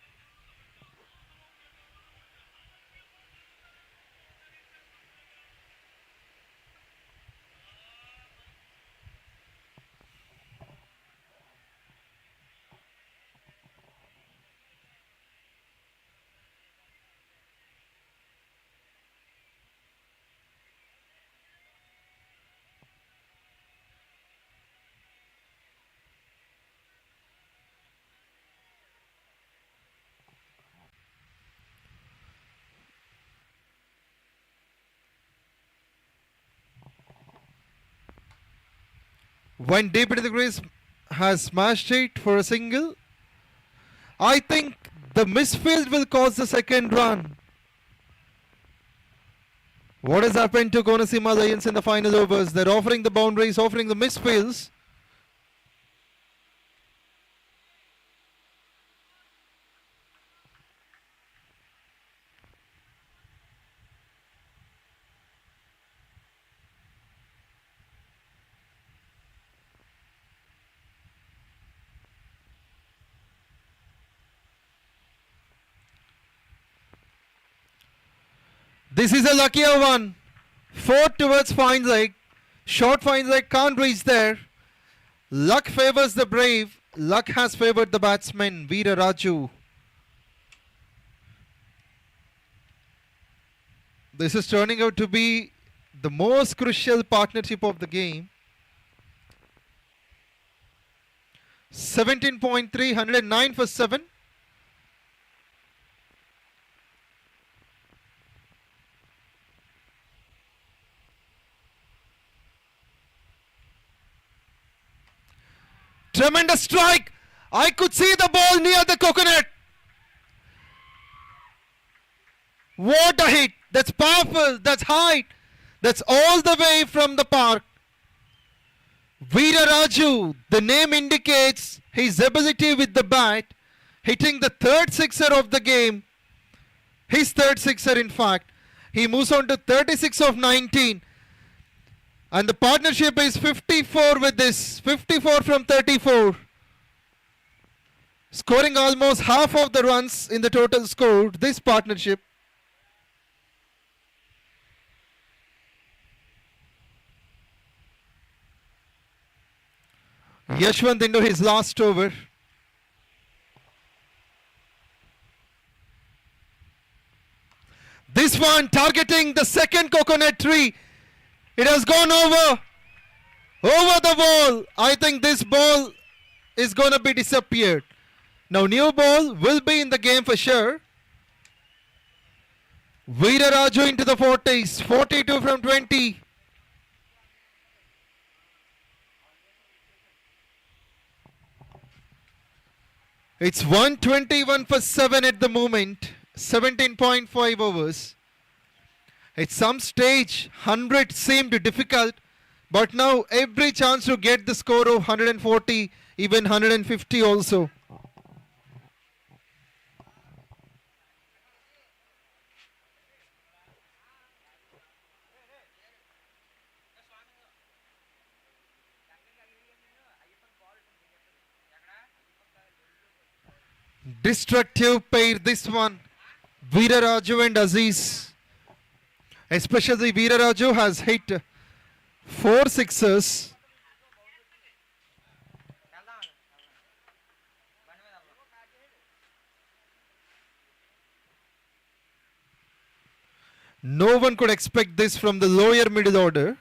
Speaker 1: Went deep into the crease, has smashed it for a single. I think the misfield will cause the second run. What has happened to Konaseema Lions in the final overs? They're offering the boundaries, offering the misfields. This is a luckier one. 4 towards fine leg. Short fine leg can't reach there. Luck favors the brave. Luck has favored the batsman, Veera Raju. This is turning out to be the most crucial partnership of the game. 17.3, 109 for 7. Tremendous strike. I could see the ball near the coconut. What a hit. That's powerful. That's height. That's all the way from the park. Veera Raju, the name indicates his ability with the bat, hitting the third sixer of the game. His third sixer, in fact. He moves on to 36 of 19. And the partnership is 54 with this. 54 from 34. Scoring almost half of the runs in the total score. This partnership. Yashwant into his last over. This one targeting the second coconut tree. It has gone over the wall. I think this ball is going to be disappeared. Now new ball will be in the game for sure. Veera Raju into the 40s. 42 from 20. It's 121 for 7 at the moment. 17.5 overs. At some stage, 100 seemed difficult, but now every chance to get the score of 140, even 150 also. Destructive pair, this one. Veera Raju and Aziz. Especially Veera Raju has hit 4 sixers. No one could expect this from the lower middle order.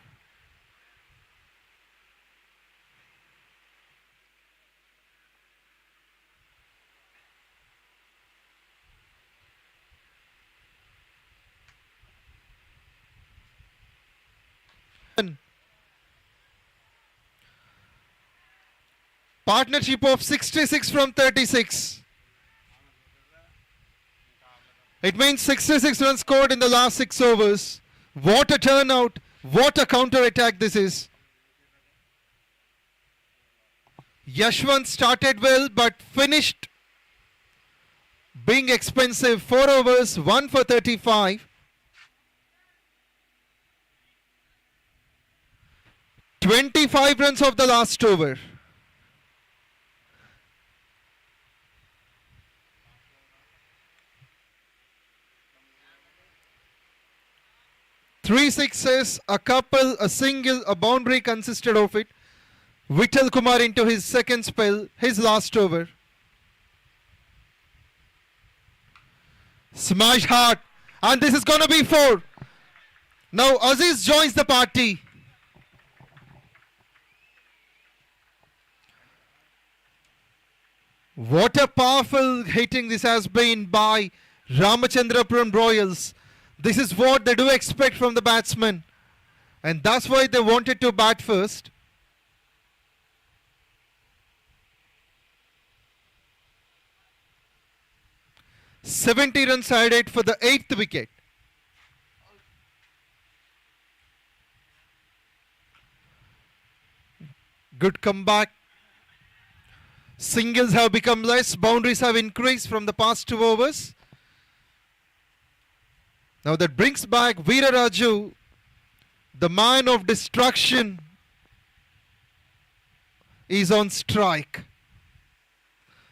Speaker 1: Partnership of 66 from 36. It means 66 runs scored in the last 6 overs. What a turnout. What a counter attack this is. Yashwant started well but finished being expensive. 4 overs, 1 for 35. 25 runs of the last over. Three sixes, a couple, a single, a boundary consisted of it. Vittal Kumar into his second spell, his last over. Smash hard. And this is going to be 4. Now Aziz joins the party. What a powerful hitting this has been by Ramachandrapuram Royals. This is what they do expect from the batsman. And that's why they wanted to bat first. "70 runs added for the 8th wicket. Good comeback. Singles have become less. Boundaries have increased from the past 2 overs. Now that brings back Veera Raju, the man of destruction, is on strike.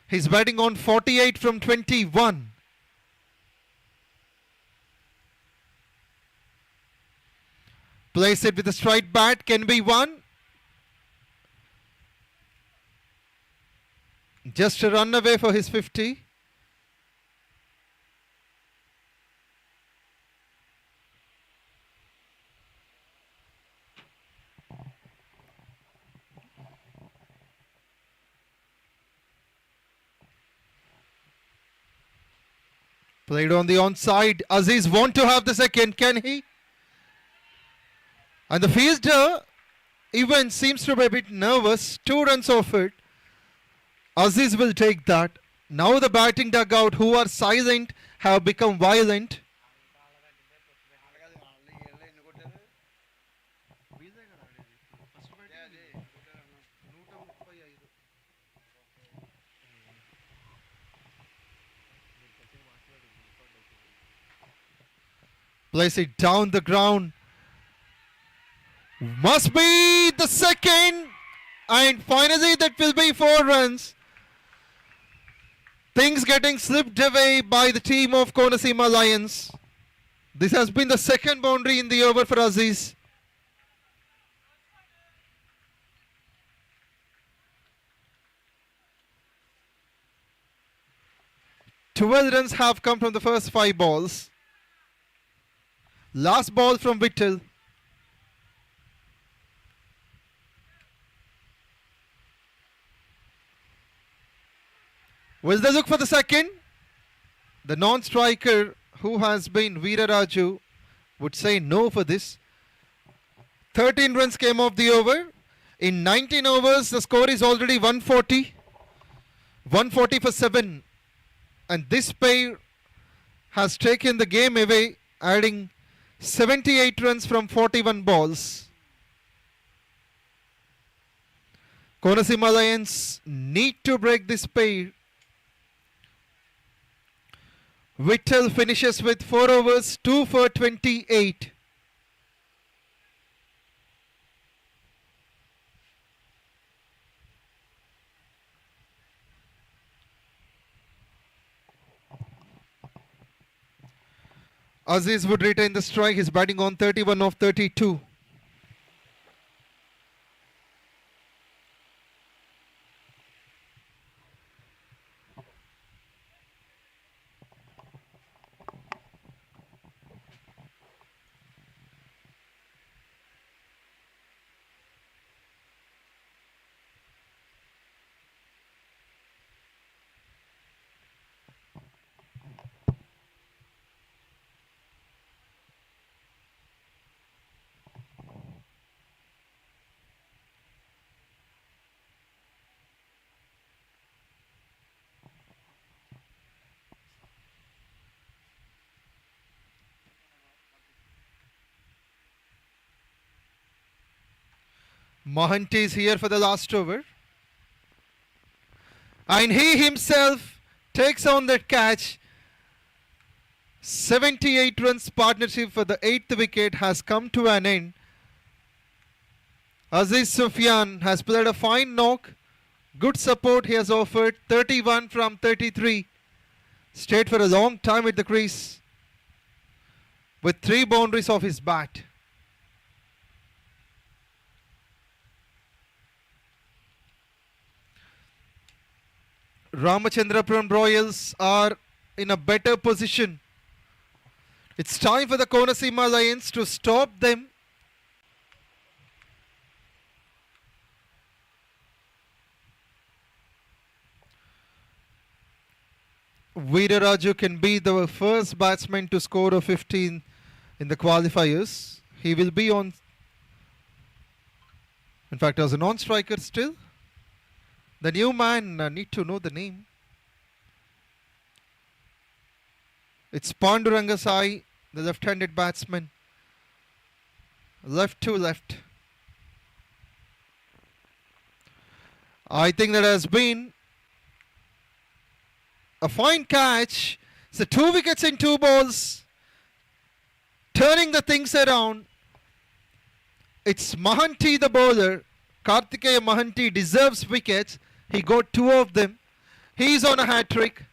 Speaker 1: He's batting on 48 from 21. Place it with a straight bat. Can be one. Just a run away for his 50. Played on the onside. Aziz want to have the second. Can he? And the fielder even seems to be a bit nervous. 2 runs off it. Aziz will take that. Now the batting dugout, who are silent, have become violent. Place it down the ground. Must be the second. And finally that will be 4 runs. Things getting slipped away by the team of Konaseema Lions. This has been the second boundary in the over for Aziz. Twelve runs have come from the first 5 balls. Last ball from Vittal. Will they look for the second? The non-striker, who has been Veeraraju, would say no for this. 13 runs came off the over. In 19 overs, the score is already 140. 140 for 7. And this pair has taken the game away, adding 78 runs from 41 balls. Konaseema Lions need to break this pair. Vittal finishes with 4 overs, 2 for 28. Aziz would retain the strike. He's batting on 31 of 32. Mahanti is here for the last over. And he himself takes on that catch. 78 runs partnership for the 8th wicket has come to an end. Aziz Sufyan has played a fine knock. Good support he has offered. 31 from 33. Stayed for a long time at the crease with 3 boundaries off his bat. Ramachandrapuram Royals are in a better position. It's time for the Konaseema Lions to stop them. Veeraraju can be the first batsman to score a 15 in the qualifiers. He will be on, in fact, as a non-striker still. The new man need to know the name. It's Pandurangasai, the left-handed batsman. Left to left. I think that has been a fine catch. So 2 wickets in 2 balls. Turning the things around. It's Mahanti the bowler. Karthikeya Mahanti deserves wickets. He got 2 of them. He's on a hat-trick.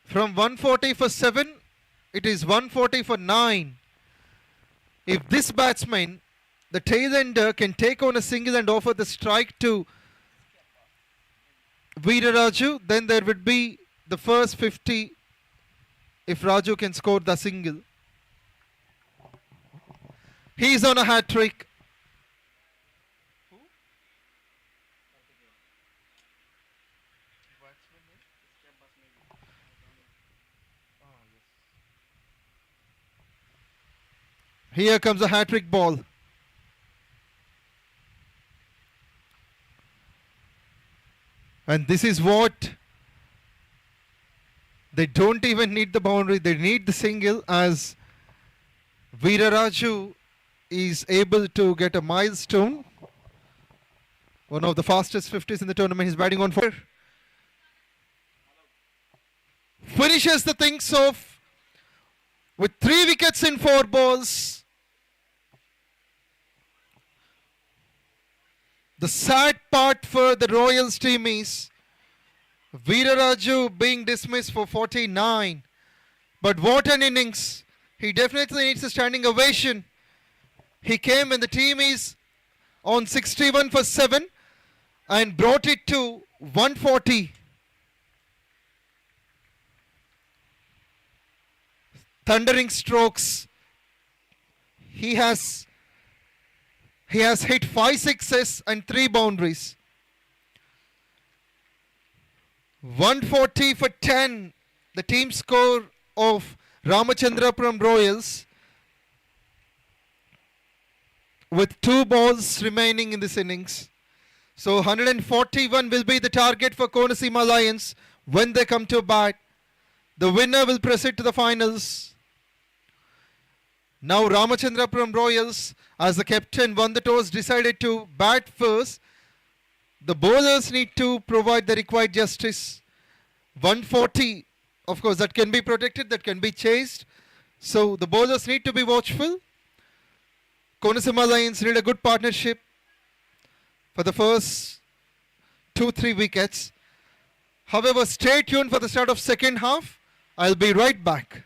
Speaker 1: From 140 for 7, It is 140 for 9. If this batsman, the tail-ender, can take on a single and offer the strike to Veeraraju, then there would be the first 50 if Raju can score the single. He's on a hat-trick. Here comes a hat-trick ball. And this is what they don't even need the boundary. They need the single as Veeraraju is able to get a milestone. One of the fastest 50s in the tournament. He's batting on 4. Finishes the things off with 3 wickets in 4 balls. The sad part for the Royals team is Veeraraju being dismissed for 49. But what an innings. He definitely needs a standing ovation. He came when the team is on 61 for 7 and brought it to 140. Thundering strokes. He has hit 5 sixes and 3 boundaries. 140 for 10. The team score of Ramachandrapuram Royals with 2 balls remaining in this innings. So 141 will be the target for Konaseema Lions when they come to bat. The winner will proceed to the finals. Now Ramachandrapuram Royals, as the captain won the toss, decided to bat first. The bowlers need to provide the required justice. 140, of course, that can be protected, that can be chased. So the bowlers need to be watchful. Konaseema Lions need a good partnership for the first 2-3 wickets. However, stay tuned for the start of second half. I'll be right back.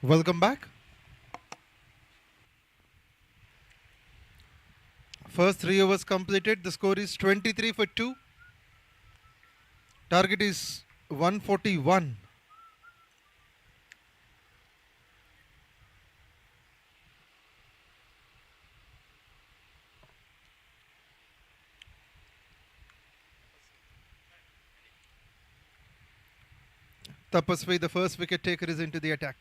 Speaker 1: Welcome back. First 3 overs completed. The score is 23 for 2. Target is 141. Tapasvi, the first wicket taker, is into the attack.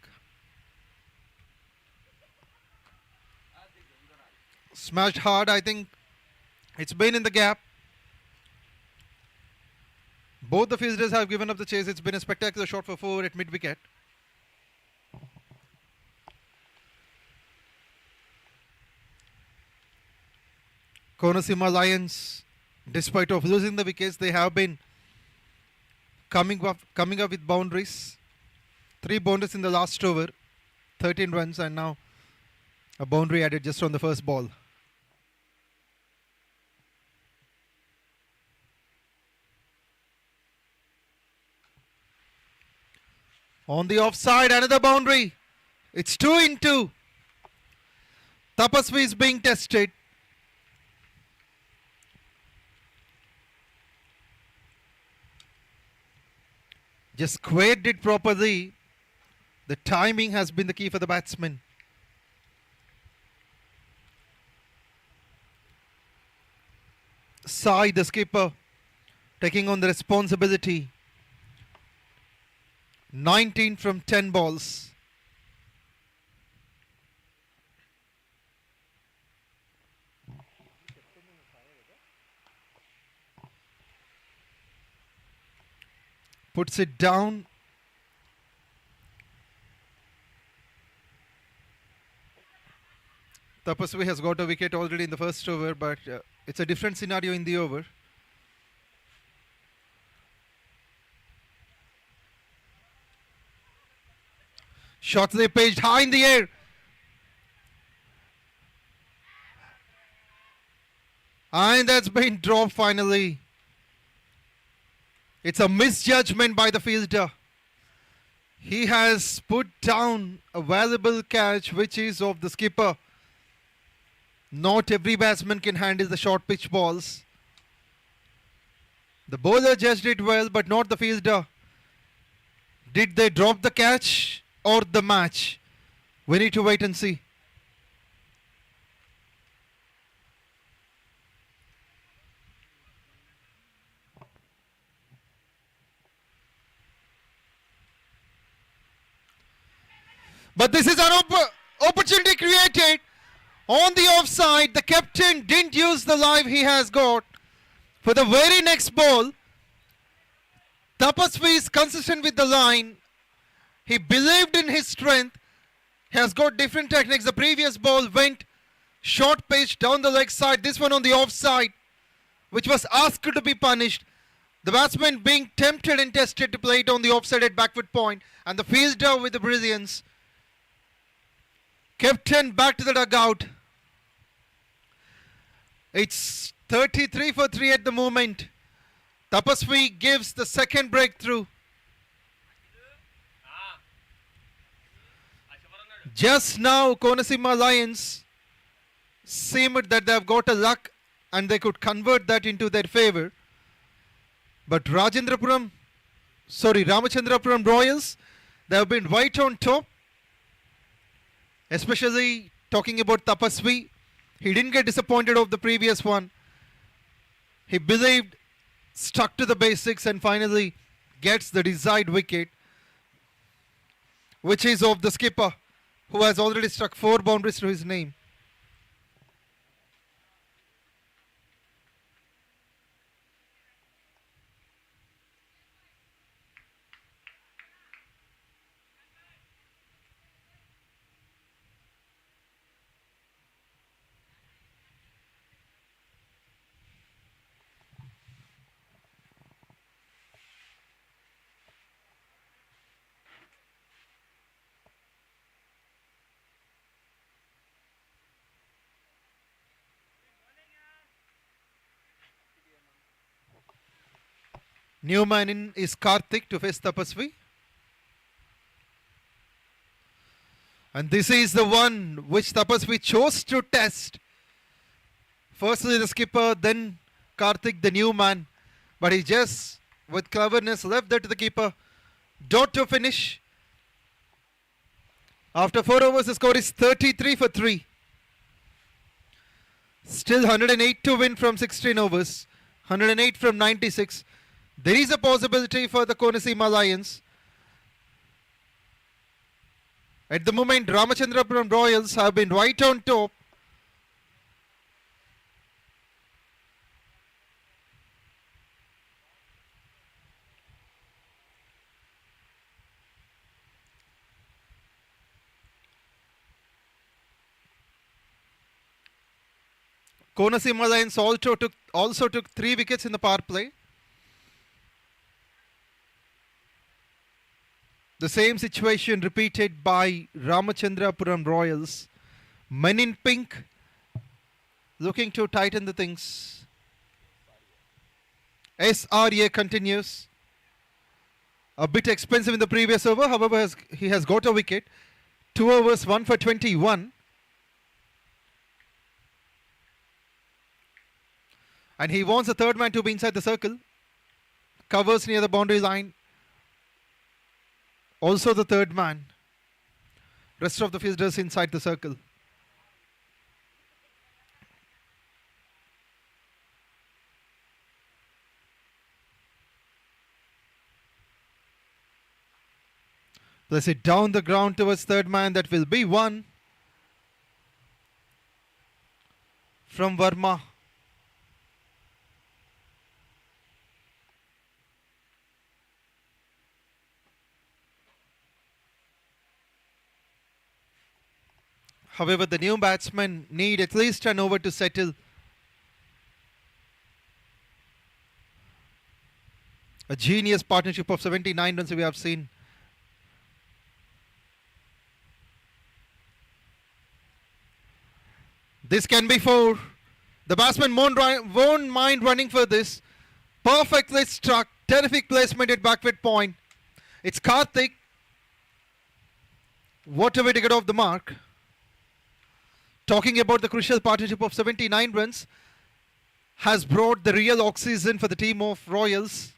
Speaker 1: Smashed hard. I think it's been in the gap. Both the fielders have given up the chase. It's been a spectacular shot for 4 at mid-wicket. Konaseema Lions, despite of losing the wickets, they have been coming up with boundaries. 3 boundaries in the last over, 13 runs, and now a boundary added just on the first ball. On the offside, another boundary. It's 2 in 2. Tapasvi is being tested. Just squared it properly. The timing has been the key for the batsman. Sai, the skipper, taking on the responsibility. 19 from 10 balls. Puts it down. Tapasvi has got a wicket already in the first over, but it's a different scenario in the over. Shortly pitched high in the air. And that's been dropped finally. It's a misjudgment by the fielder. He has put down a valuable catch, which is of the skipper. Not every batsman can handle the short pitch balls. The bowler judged it well, but not the fielder. Did they drop the catch or the match? We need to wait and see. But this is an opportunity created on the offside. The captain didn't use the live he has got. For the very next ball, Tapasvi is consistent with the line. He believed in his strength. He has got different techniques. The previous ball went short pitch down the leg side. This one on the offside, which was asked to be punished. The batsman being tempted and tested to play it on the offside at backward point, and the fielder with the brilliance. Captain back to the dugout. It's 33 for 3 at the moment. Tapasvi gives the second breakthrough. Just now, Konaseema Lions seemed that they have got a luck and they could convert that into their favour. But Ramachandrapuram Royals, they have been right on top. Especially talking about Tapasvi. He didn't get disappointed of the previous one. He believed, stuck to the basics, and finally gets the desired wicket, which is of the skipper, who has already struck 4 boundaries to his name. New man in is Karthik to face Tapasvi. And this is the one which Tapasvi chose to test. Firstly the skipper, then Karthik, the new man. But he just, with cleverness, left that to the keeper. Dot to finish. After 4 overs, the score is 33 for 3. Still 108 to win from 16 overs. 108 from 96. There is a possibility for the Konaseema Lions. At the moment, Ramachandrapuram Royals have been right on top. Konaseema Lions also took 3 wickets in the power play. The same situation repeated by Ramachandrapuram Royals. Men in pink looking to tighten the things. SRA continues. A bit expensive in the previous over, however, he has got a wicket. 2 overs, 1 for 21. And he wants the third man to be inside the circle. Covers near the boundary line. Also the third man. Rest of the fielders inside the circle. Place it down the ground towards third man. That will be 1 from Verma. However, the new batsmen need at least an over to settle. A genius partnership of 79 runs we have seen. This can be 4. The batsman won't mind running for this. Perfectly struck. Terrific placement at backward point. It's Karthik. What a way to get off the mark. Talking about the crucial partnership of 79 runs has brought the real oxygen for the team of Royals.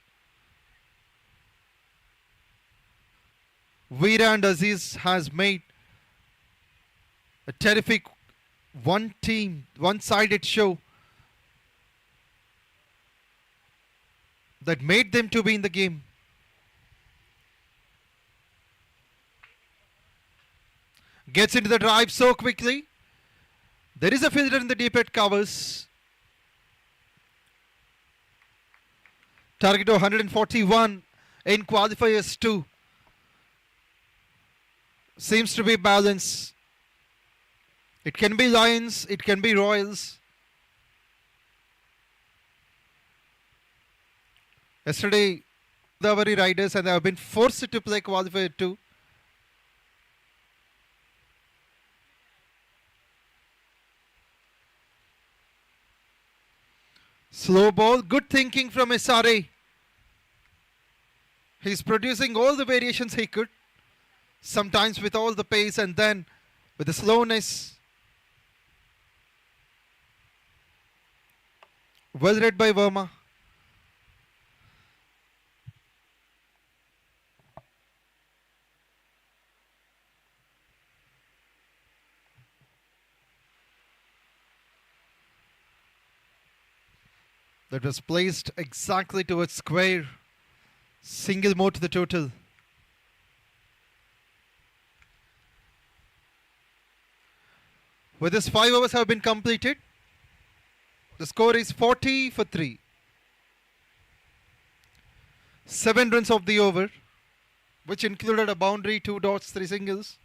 Speaker 1: Veera and Aziz has made a terrific one-sided show that made them to be in the game. Gets into the drive so quickly. There is a fielder in the deep at covers. Target of 141 in qualifiers 2. Seems to be balance. It can be Lions, it can be Royals. Yesterday, Godavari Riders and they have been forced to play qualifier 2. Slow ball, good thinking from SRA. He's producing all the variations he could. Sometimes with all the pace and then with the slowness. Well read by Verma. That was placed exactly towards square. Single more to the total. With this 5 overs have been completed. The score is 40 for 3. 7 runs of the over, which included a boundary, 2 dots, 3 singles.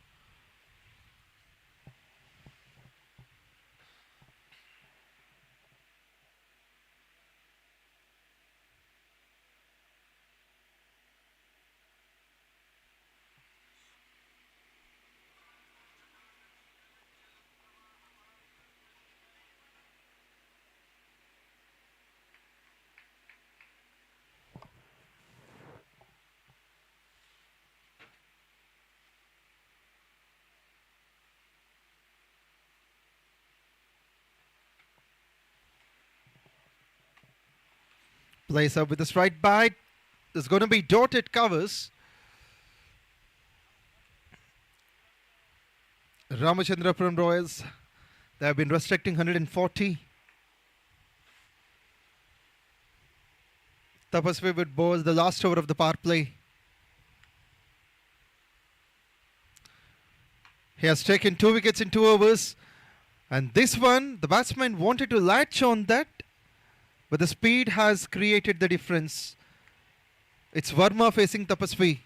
Speaker 1: Plays up with the straight bite. There's going to be dotted covers. Ramachandrapuram Royals, they have been restricting 140. Tapasvi would bowl the last over of the power play. He has taken 2 wickets in 2 overs. And this one, the batsman wanted to latch on that, but the speed has created the difference. It's Verma facing Tapasvi.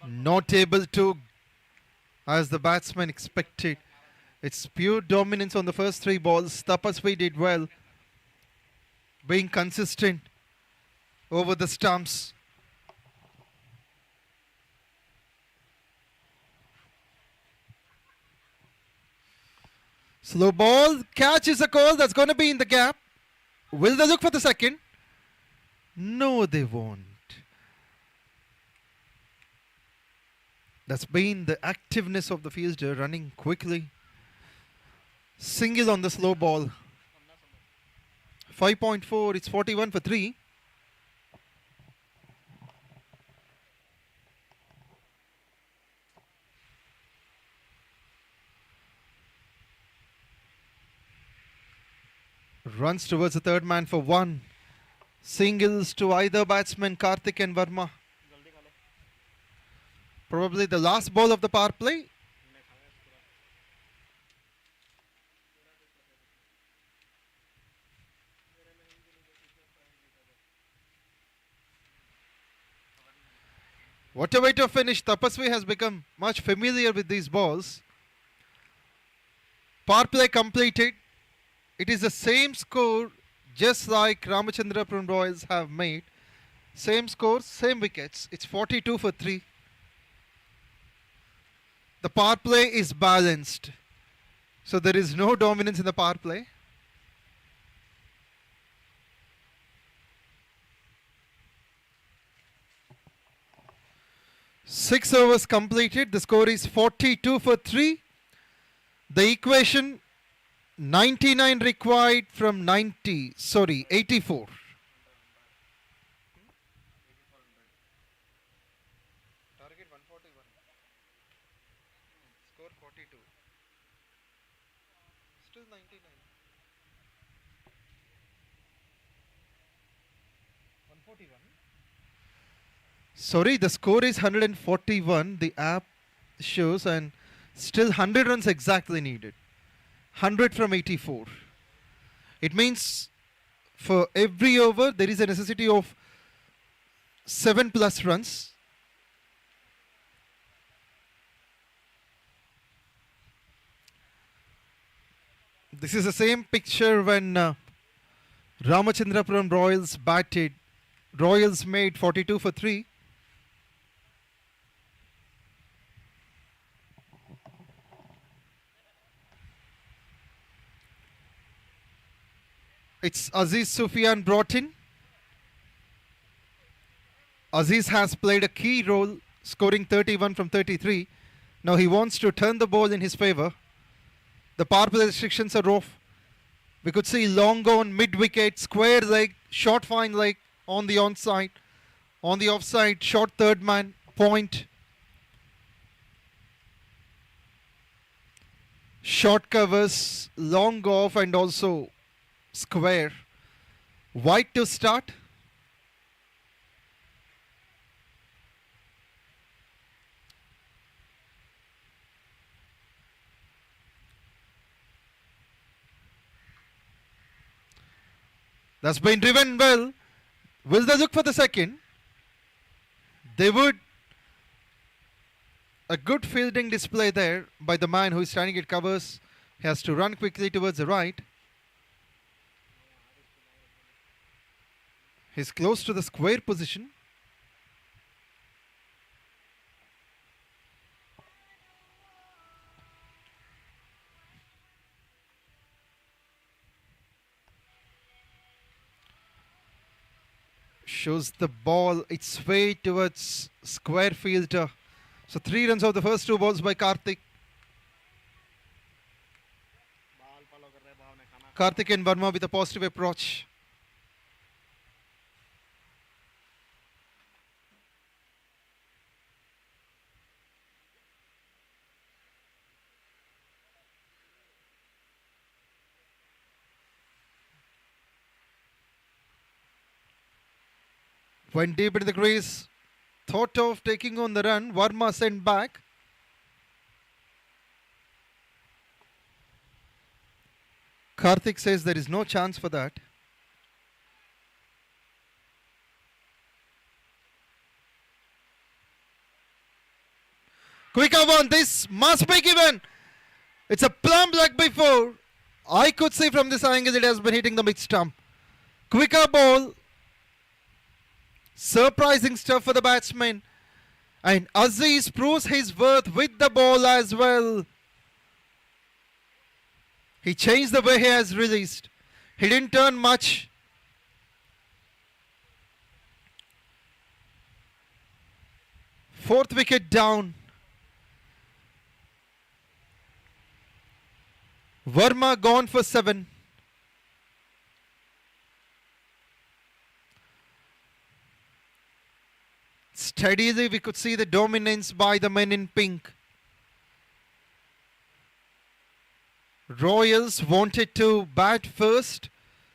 Speaker 1: Not able to, as the batsman expected. It's pure dominance on the first 3 balls. Tapasvi did well, being consistent over the stumps. Slow ball, catch is a call, that's going to be in the gap. Will they look for the second? No, they won't. That's been the activeness of the fielder, running quickly. Single on the slow ball. 5.4, it's 41 for 3. Runs towards the third man for 1. Singles to either batsman, Karthik and Verma. Probably the last ball of the power play. What a way to finish. Tapasvi has become much familiar with these balls. Power play completed. It is the same score just like Ramachandrapuram Royals have made. Same score, same wickets. It's 42 for 3. The power play is balanced. So there is no dominance in the power play. Six overs completed. The score is 42 for 3. The equation 99 required from 84. Target 141. Score 42. Still 99. 141. Sorry, the score is 141. The app shows, and still 100 runs exactly needed. 100 from 84. It means for every over there is a necessity of 7 plus runs. This is the same picture when Ramachandrapuram Royals batted. Royals made 42 for 3. It's Aziz Sufyan brought in. Aziz has played a key role, scoring 31 from 33. Now he wants to turn the ball in his favour. The power play restrictions are off. We could see long on, mid-wicket, square leg, short fine leg on the onside. On the offside, short third man, point. Short covers, long off and also square. White to start. That's been driven well. Will they look for the second? They would. A good fielding display there by the man who is standing at covers. He has to run quickly towards the right. He's close to the square position. shows the ball its way towards square fielder. So 3 runs of the first 2 balls by Karthik. Karthik and Verma with a positive approach. Went deep into the crease. Thought of taking on the run. Verma sent back. Karthik says there is no chance for that. Quicker one. This must be given. It's a plump like before. I could see from this angle it has been hitting the mid stump. Quicker ball. Surprising stuff for the batsman. And Aziz proves his worth with the ball as well. He changed the way he has released. He didn't turn much. Fourth wicket down. Verma gone for 7. Steadily we could see the dominance by the men in pink. Royals wanted to bat first.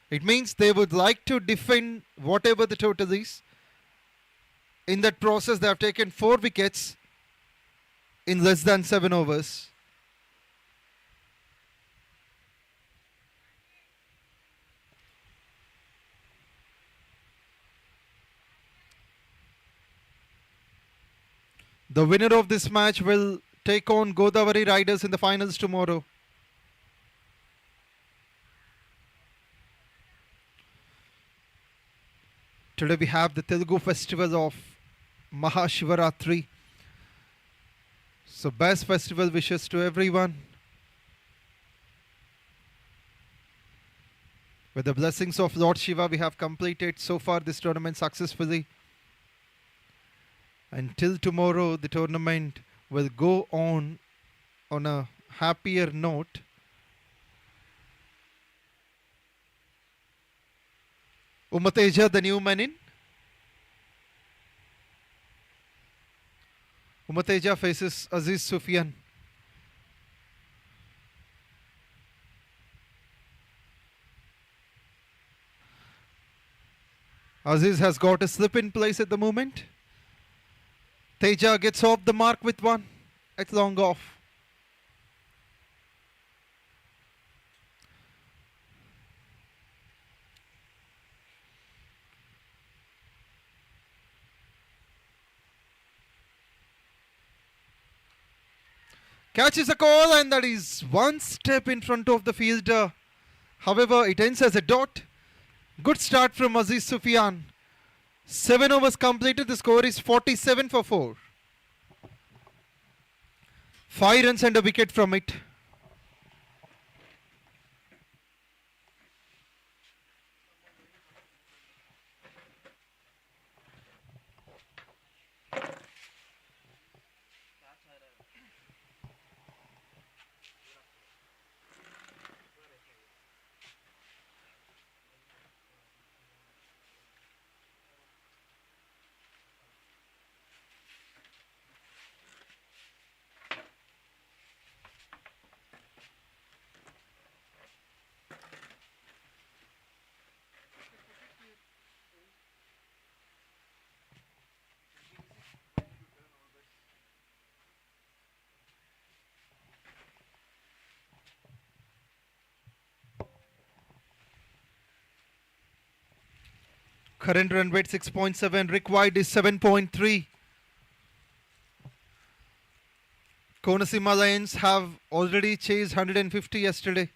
Speaker 1: It means they would like to defend whatever the total is. In that process they have taken 4 wickets in less than 7 overs. The winner of this match will take on Godavari Riders in the finals tomorrow. Today we have the Telugu festival of Mahashivaratri. So best festival wishes to everyone. With the blessings of Lord Shiva, we have completed so far this tournament successfully. Until tomorrow, the tournament will go on a happier note. Umateja, the new man in. Umateja faces Aziz Sufyan. Aziz has got a slip in place at the moment. Teja gets off the mark with 1. It's long off. Catches a call and that is 1 step in front of the fielder. However, it ends as a dot. Good start from Aziz Sufyan. 7 overs completed. The score is 47 for 4. 5 runs and a wicket from it. Current run rate 6.7, required is 7.3. Konaseema Lions have already chased 150 yesterday.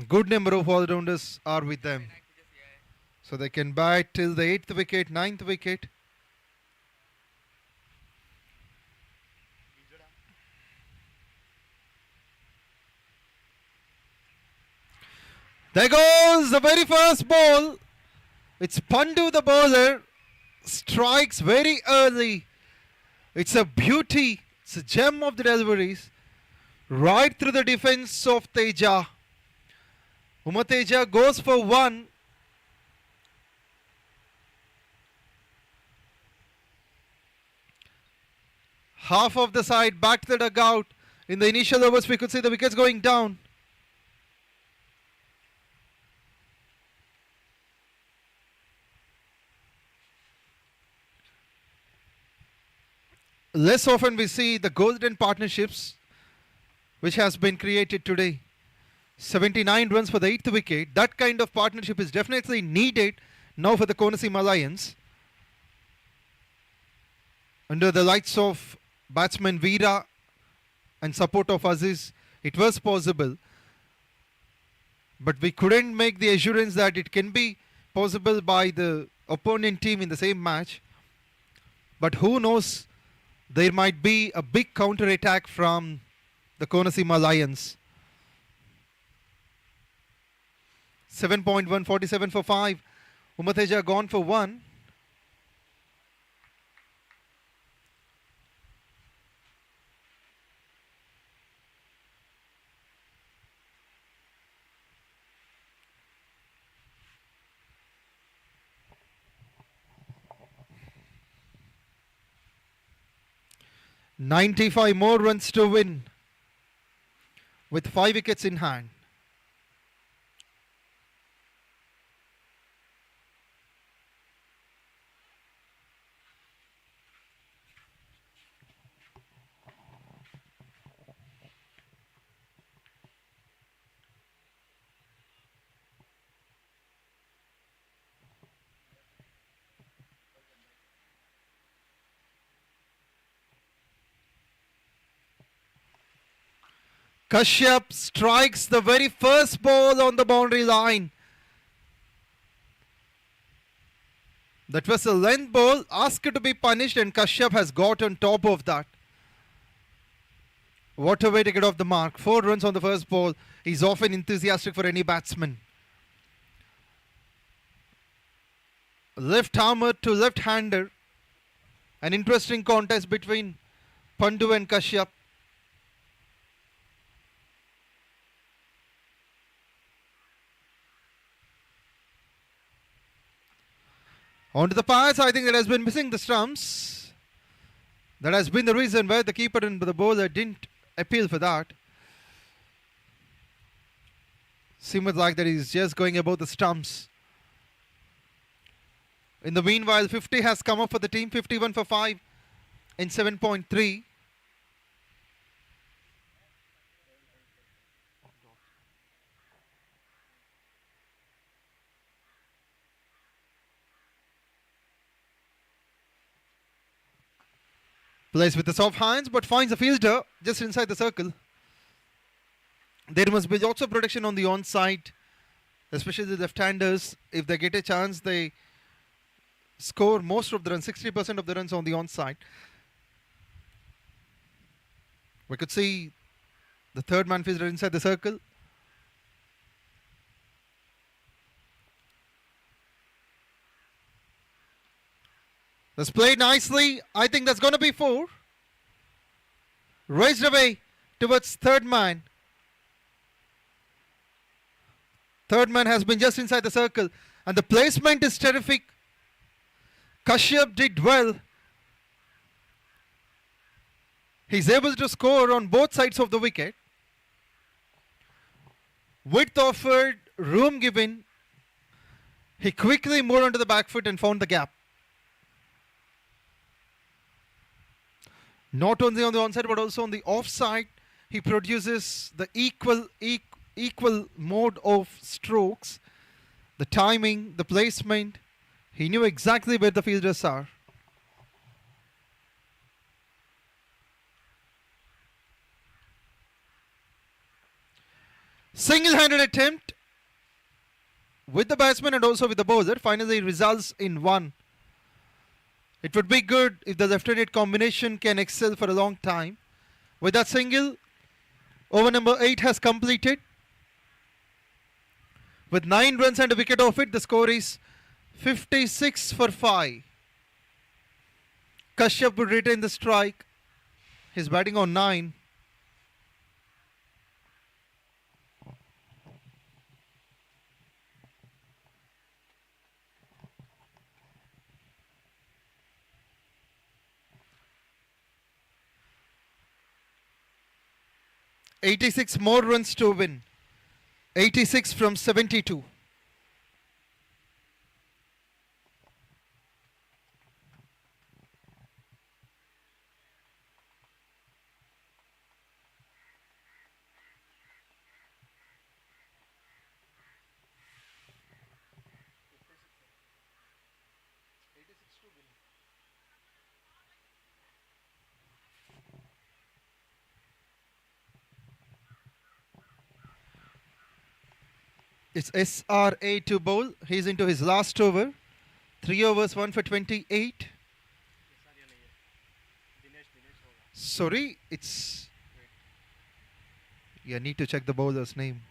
Speaker 1: Good number of all-rounders are with them. So they can bat till the 8th wicket, 9th wicket. There goes the very first ball. It's Pandu the bowler. Strikes very early. It's a beauty. It's a gem of the deliveries. Right through the defense of Teja. Umateja goes for one. Half of the side back to the dugout. In the initial overs, we could see the wickets going down. Less often we see the golden partnerships which has been created today. 79 runs for the 8th wicket. That kind of partnership is definitely needed now for the Konaseema Lions. Under the lights of batsman Veera and support of Aziz, it was possible. But we couldn't make the assurance that it can be possible by the opponent team in the same match. But who knows, there might be a big counter attack from the Konaseema Lions. 7.1, 47 for 5. Umateja gone for 1. "95 more runs to win with 5 wickets in hand." Kashyap strikes the very first ball on the boundary line. That was a length ball asked to be punished, and Kashyap has got on top of that. What a way to get off the mark. 4 runs on the first ball. He's often enthusiastic for any batsman. Left armer to left hander. An interesting contest between Pandu and Kashyap. On to the pass. I think that has been missing the stumps. That has been the reason why the keeper and the bowler didn't appeal for that. Seems like that he's just going about the stumps. In the meanwhile, 50 has come up for the team. 51 for 5 in 7.3. Plays with the soft hands but finds a fielder just inside the circle. There must be lots of protection on the onside, especially the left-handers. If they get a chance, they score most of the runs, 60% of the runs on the onside. We could see the third man fielder inside the circle. That's played nicely. I think that's going to be 4. Raised away towards third man. Third man has been just inside the circle. And the placement is terrific. Kashyap did well. He's able to score on both sides of the wicket. Width offered, room given. He quickly moved onto the back foot and found the gap. Not only on the onside but also on the offside, he produces the equal mode of strokes, the timing, the placement. He knew exactly where the fielders are. Single-handed attempt with the batsman and also with the bowler. Finally results in 1. It would be good if the left-handed combination can excel for a long time. With that single, over number 8 has completed. With 9 runs and a wicket off it, the score is 56 for 5. Kashyap would retain the strike. He's batting on 9. "86 more runs to win. 86 from 72. It's SRA to bowl. He's into his last over. 3 overs, 1 for 28. Sorry, it's... Yeah, need to check the bowler's name.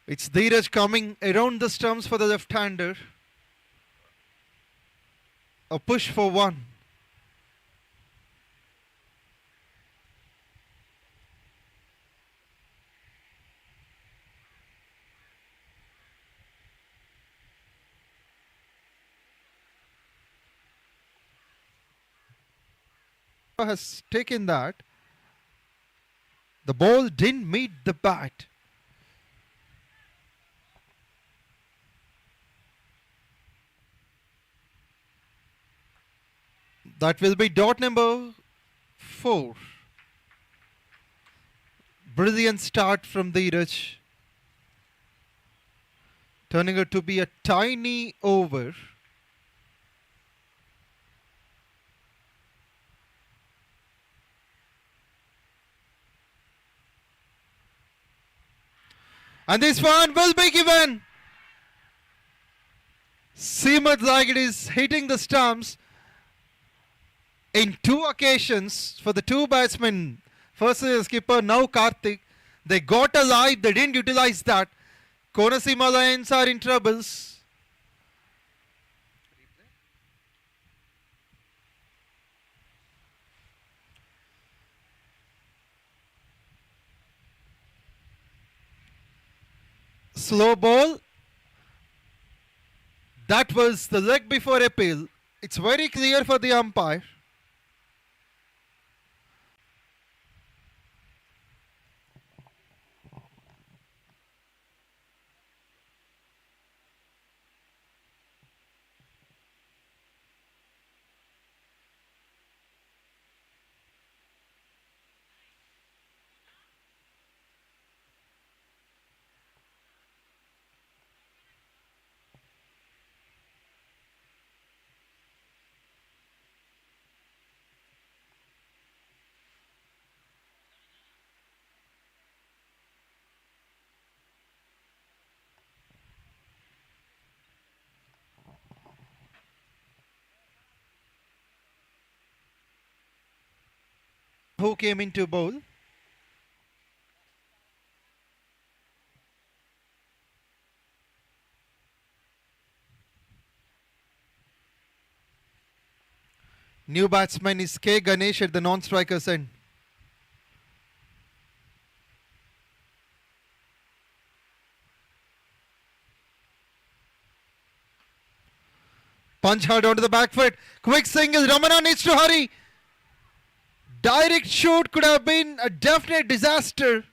Speaker 1: It's Dheeraj coming around the stumps for the left-hander. A push for 1. Has taken that. The ball didn't meet the bat. That will be dot number 4. Brilliant start from Dheeraj. Turning it to be a tiny over. And this one will be given. Seemed like it is hitting the stumps in 2 occasions for the 2 batsmen. First is the skipper, now Karthik. They got a live, they didn't utilize that. Konaseema Lions are in troubles. Slow ball. That was the leg before appeal. It's very clear for the umpire. Who came into bowl? New batsman is K. Ganesh at the non-striker's end. Punch hard onto the back foot. Quick single. Ramana needs to hurry. Direct shoot could have been a definite disaster.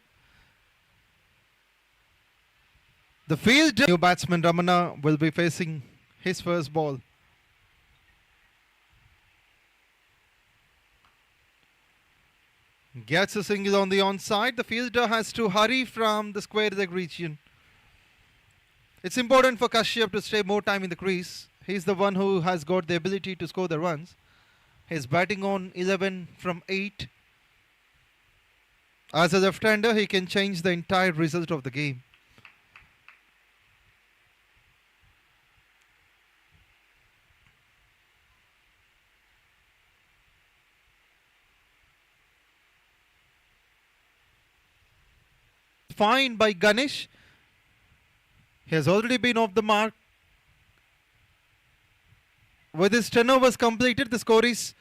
Speaker 1: The field. New batsman Ramana will be facing his first ball. Gets a single on the onside. The fielder has to hurry from the square leg region. It's important for Kashyap to stay more time in the crease. He's the one who has got the ability to score the runs. He's batting on 11 from 8. As a left-hander, he can change the entire result of the game. Fine by Ganesh. He has already been off the mark. With his 10 overs completed, the score is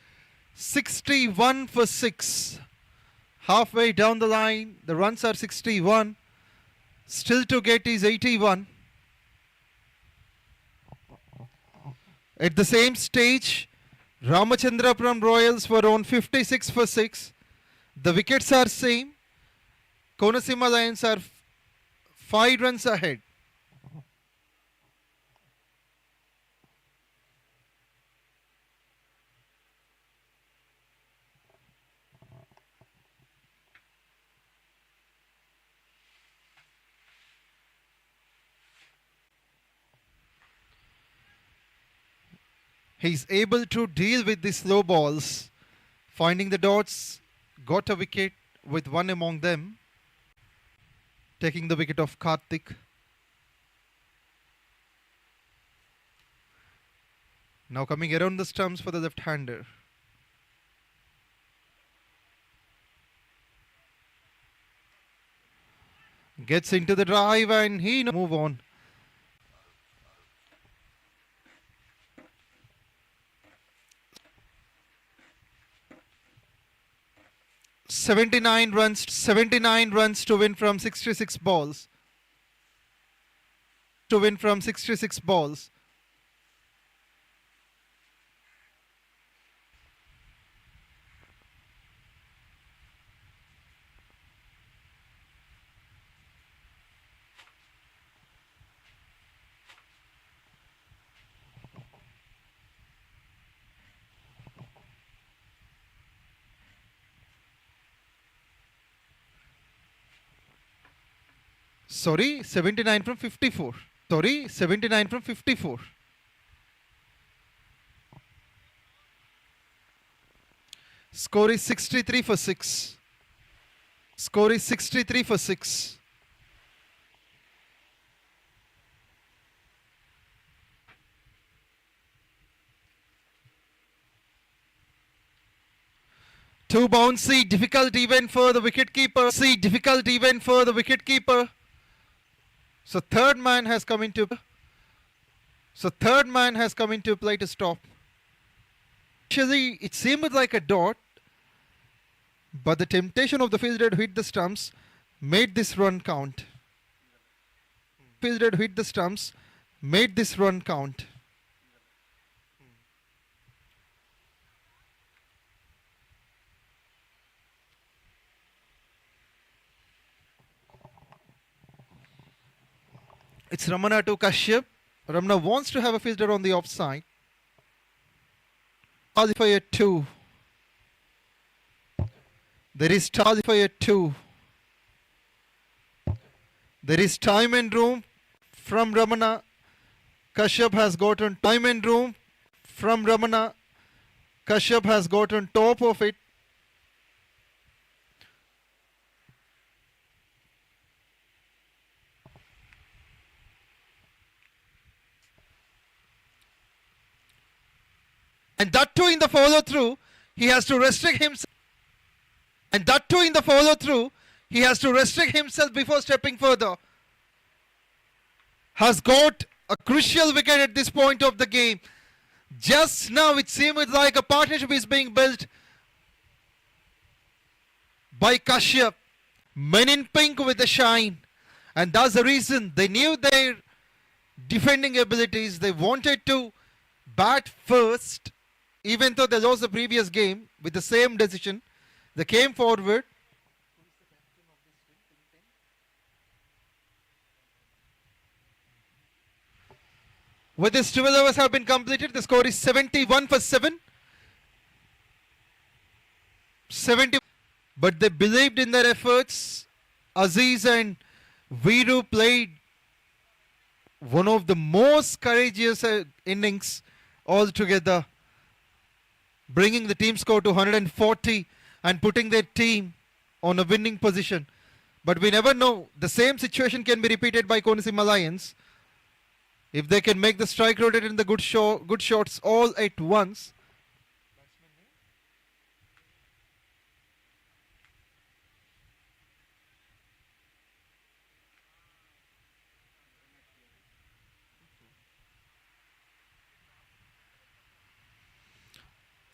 Speaker 1: 61 for 6. Halfway down the line, the runs are 61. Still to get is 81. At the same stage, Ramachandrapuram Royals were on 56 for 6. The wickets are same. Konaseema Lions are 5 runs ahead. He's able to deal with the slow balls. Finding the dots, got a wicket with one among them. Taking the wicket of Karthik. Now coming around the stumps for the left-hander. Gets into the drive and he move on. "79 runs to win from 66 balls. Sorry, 79 from 54. Score is 63 for 6. 2 bouncy, difficult even for the wicketkeeper. So third man has come into play to stop. Actually, it seemed like a dot, but the temptation of the fielder to hit the stumps made this run count. It's Ramana to Kashyap. Ramana wants to have a fielder on the offside. Qualifier 2. There is time and room from Ramana. Kashyap has gotten time and room from Ramana. Kashyap has gotten top of it. And that too in the follow through, he has to restrict himself. Before stepping further. Has got a crucial wicket at this point of the game. Just now it seemed like a partnership is being built by Kashyap. Men in pink with the shine. And that's the reason they knew their defending abilities. They wanted to bat first. Even though they lost the previous game with the same decision, they came forward. With this 12 overs have been completed, the score is 71 for 7. But they believed in their efforts. Aziz and Viru played one of the most courageous innings altogether. bringing the team score to 140 and putting their team on a winning position. But we never know. The same situation can be repeated by Konaseema Lions if they can make the strike rotate and the good shots all at once.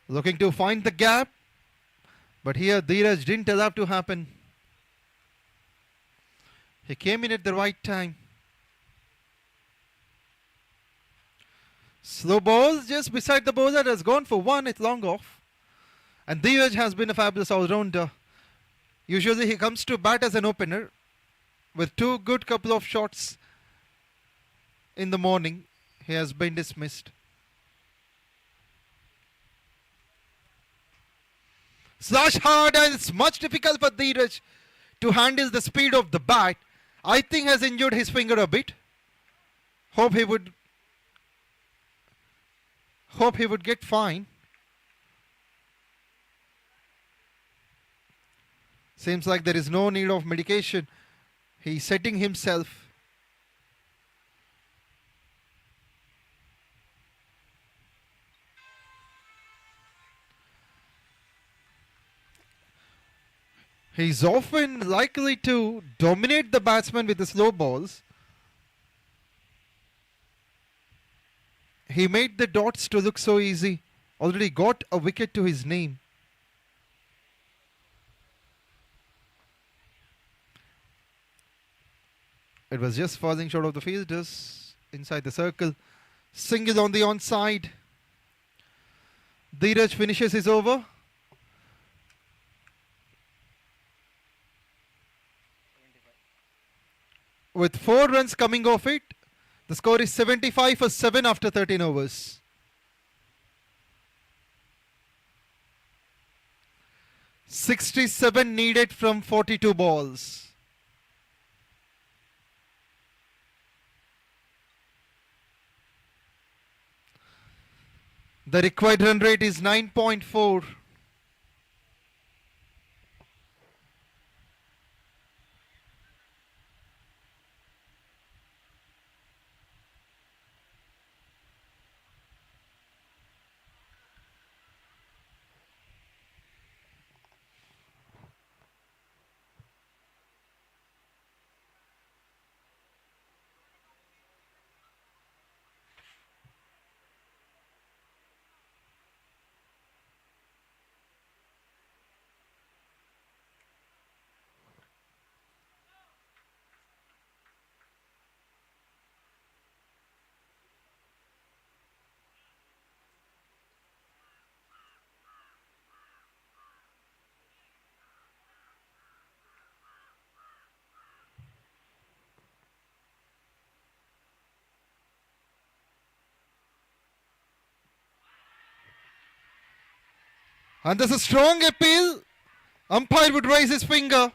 Speaker 1: Looking to find the gap, but here Dheeraj didn't allow to happen. He came in at the right time. Slow balls just beside the bowler, has gone for one, it's long off. And Dheeraj has been a fabulous all-rounder. Usually he comes to bat as an opener with two good couple of shots in the morning. He has been dismissed. Slash hard, and it's much difficult for Dheeraj to handle the speed of the bat. I think has injured his finger a bit. Hope he would get fine. Seems like there is no need of medication. He's setting himself. He's often likely to dominate the batsman with the slow balls. He made the dots to look so easy. Already got a wicket to his name. It was just falling short of the fielders inside the circle. Single on the onside. Dheeraj finishes his over. With 4 runs coming off it, the score is 75 for 7 after 13 overs. "67 needed from 42 balls. The required run rate is 9.4. And there's a strong appeal. Umpire would raise his finger.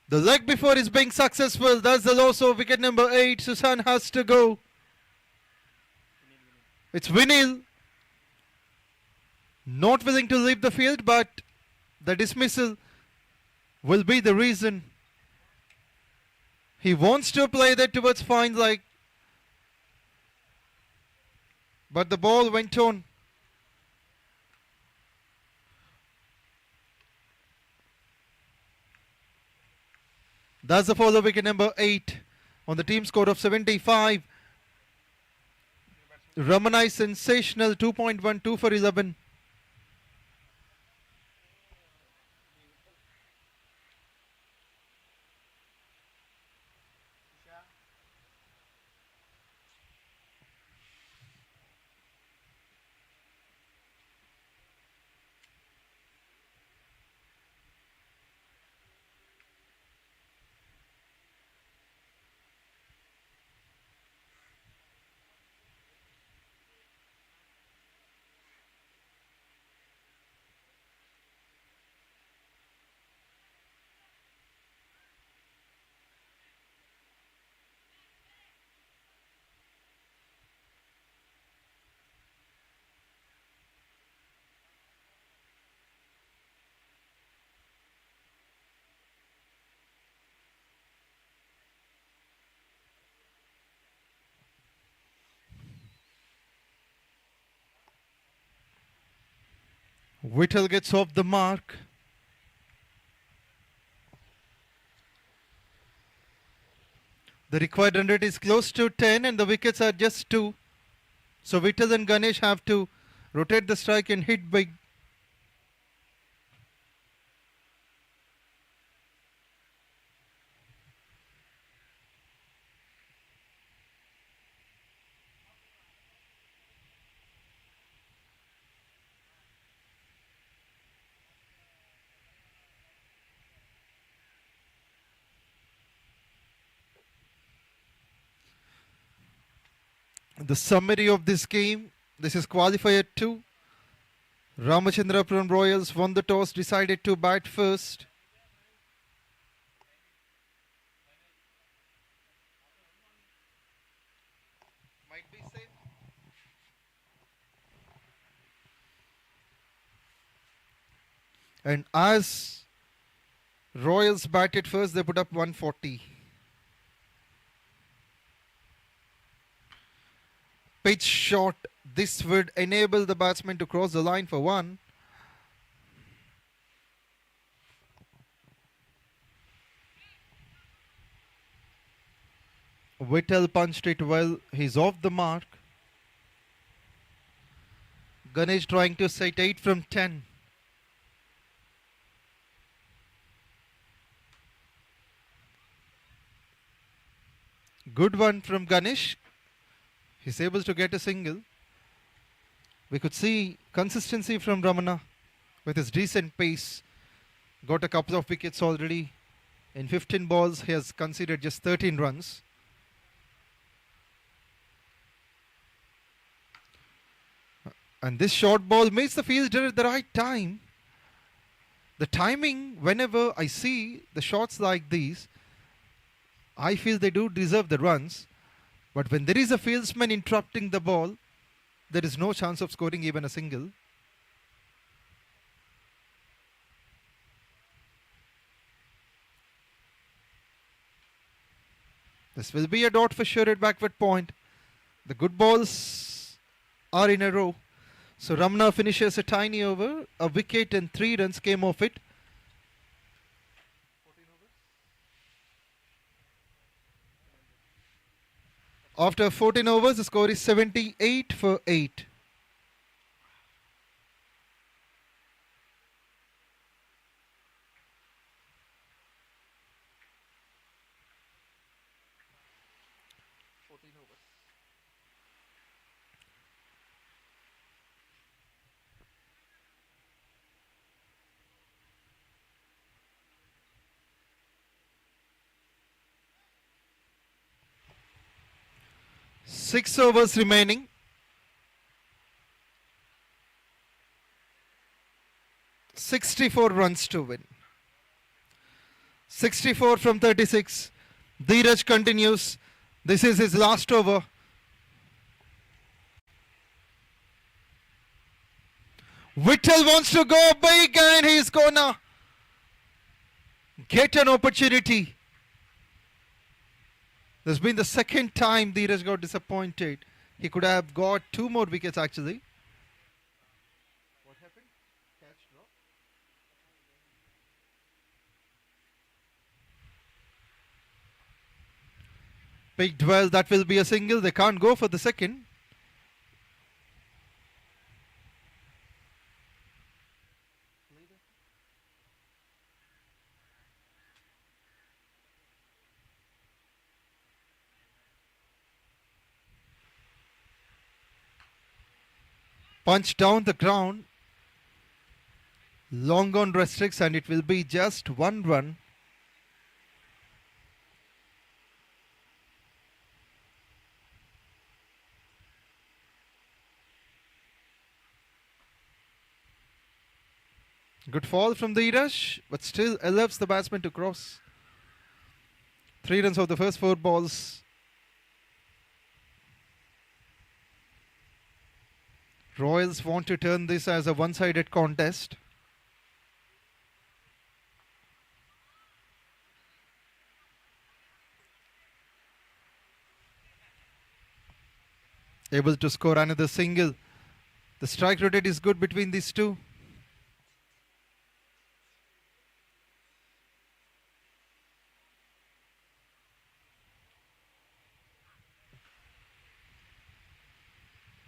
Speaker 1: The leg before is being successful. That's the loss of wicket number 8. Susan has to go. It's Vinil. Not willing to leave the field, but the dismissal will be the reason. He wants to play that towards fine leg. But the ball went on. That's the follow wicket number 8 on the team score of 75. Ramanai sensational 2.12 for 11. Whittle gets off the mark. The required run rate is close to 10 and the wickets are just 2. So Whittle and Ganesh have to rotate the strike and hit big. The summary of this game, this is Qualifier 2. Ramachandrapuram Royals won the toss, decided to bat first. And as Royals batted first, they put up 140. Pitch shot. This would enable the batsman to cross the line for 1. Whittle punched it well. He's off the mark. Ganesh trying to set 8 from 10. Good one from Ganesh. He's able to get a single. We could see consistency from Ramana with his decent pace. Got a couple of wickets already. In 15 balls, he has conceded just 13 runs. And this short ball meets the fielder at the right time. The timing, whenever I see the shots like these, I feel they do deserve the runs. But when there is a fieldsman interrupting the ball, there is no chance of scoring even a single. This will be a dot for sure at backward point. The good balls are in a row. So Ramana finishes a tiny over. A wicket and 3 runs came off it. After 14 overs, the score is 78 for 8. Six overs remaining. "64 runs to win. 64 from 36. Dheeraj continues. This is his last over. Whittle wants to go big and he's gonna get an opportunity. There's been the second time Dheeraj got disappointed. He could have got 2 more wickets actually. What happened? Catch drop. Picked well, that will be a single. They can't go for the second. Punch down the ground. Long on restricts and it will be just 1 run. Good fall from Dheeraj, but still allows the batsman to cross. 3 runs of the first 4 balls. Royals want to turn this as a one-sided contest. Able to score another single. The strike rate is good between these two.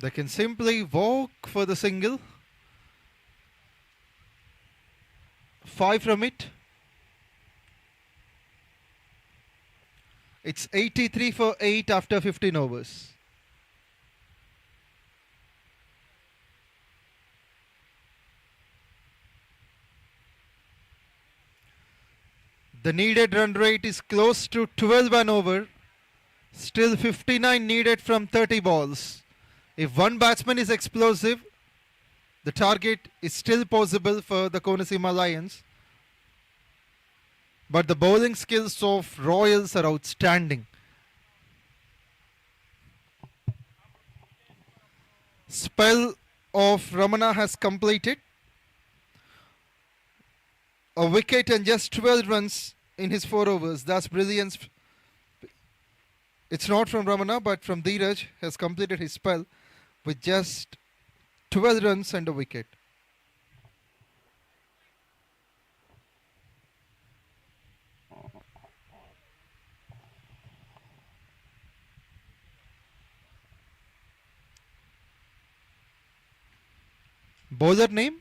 Speaker 1: They can simply walk for the single. 5 from it. It's 83 for 8 after 15 overs. The needed run rate is close to 12 an over. Still 59 needed from 30 balls. If one batsman is explosive, the target is still possible for the Konaseema Lions. But the bowling skills of Royals are outstanding. Spell of Ramana has completed. A wicket and just 12 runs in his 4 overs. That's brilliance. It's not from Ramana but from Dheeraj, has completed his spell with just 12 runs and a wicket. Bowler name?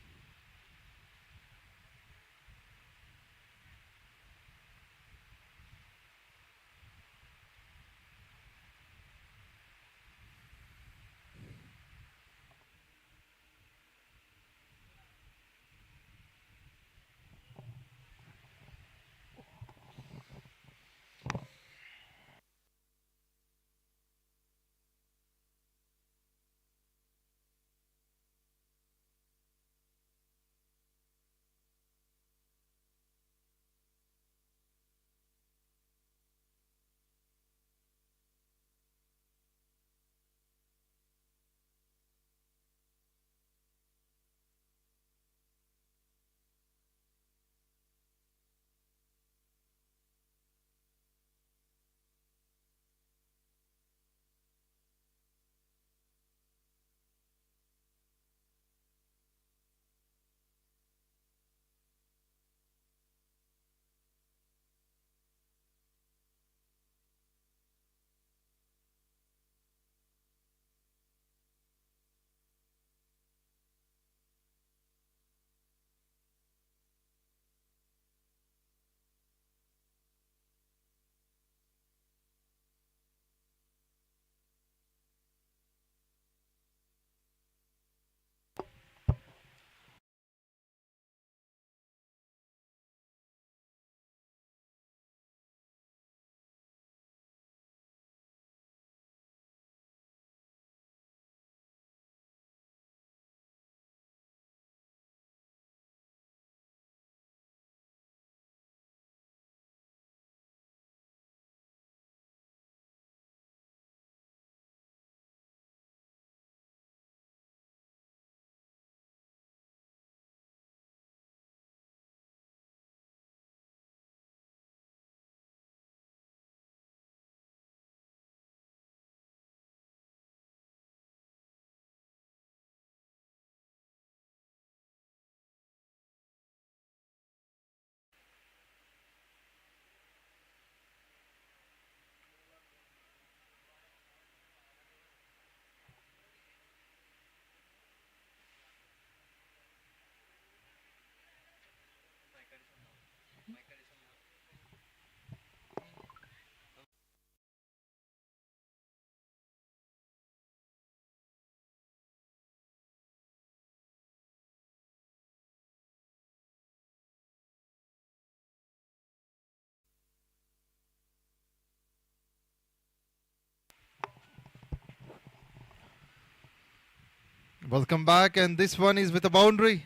Speaker 1: Welcome back, and this one is with a boundary.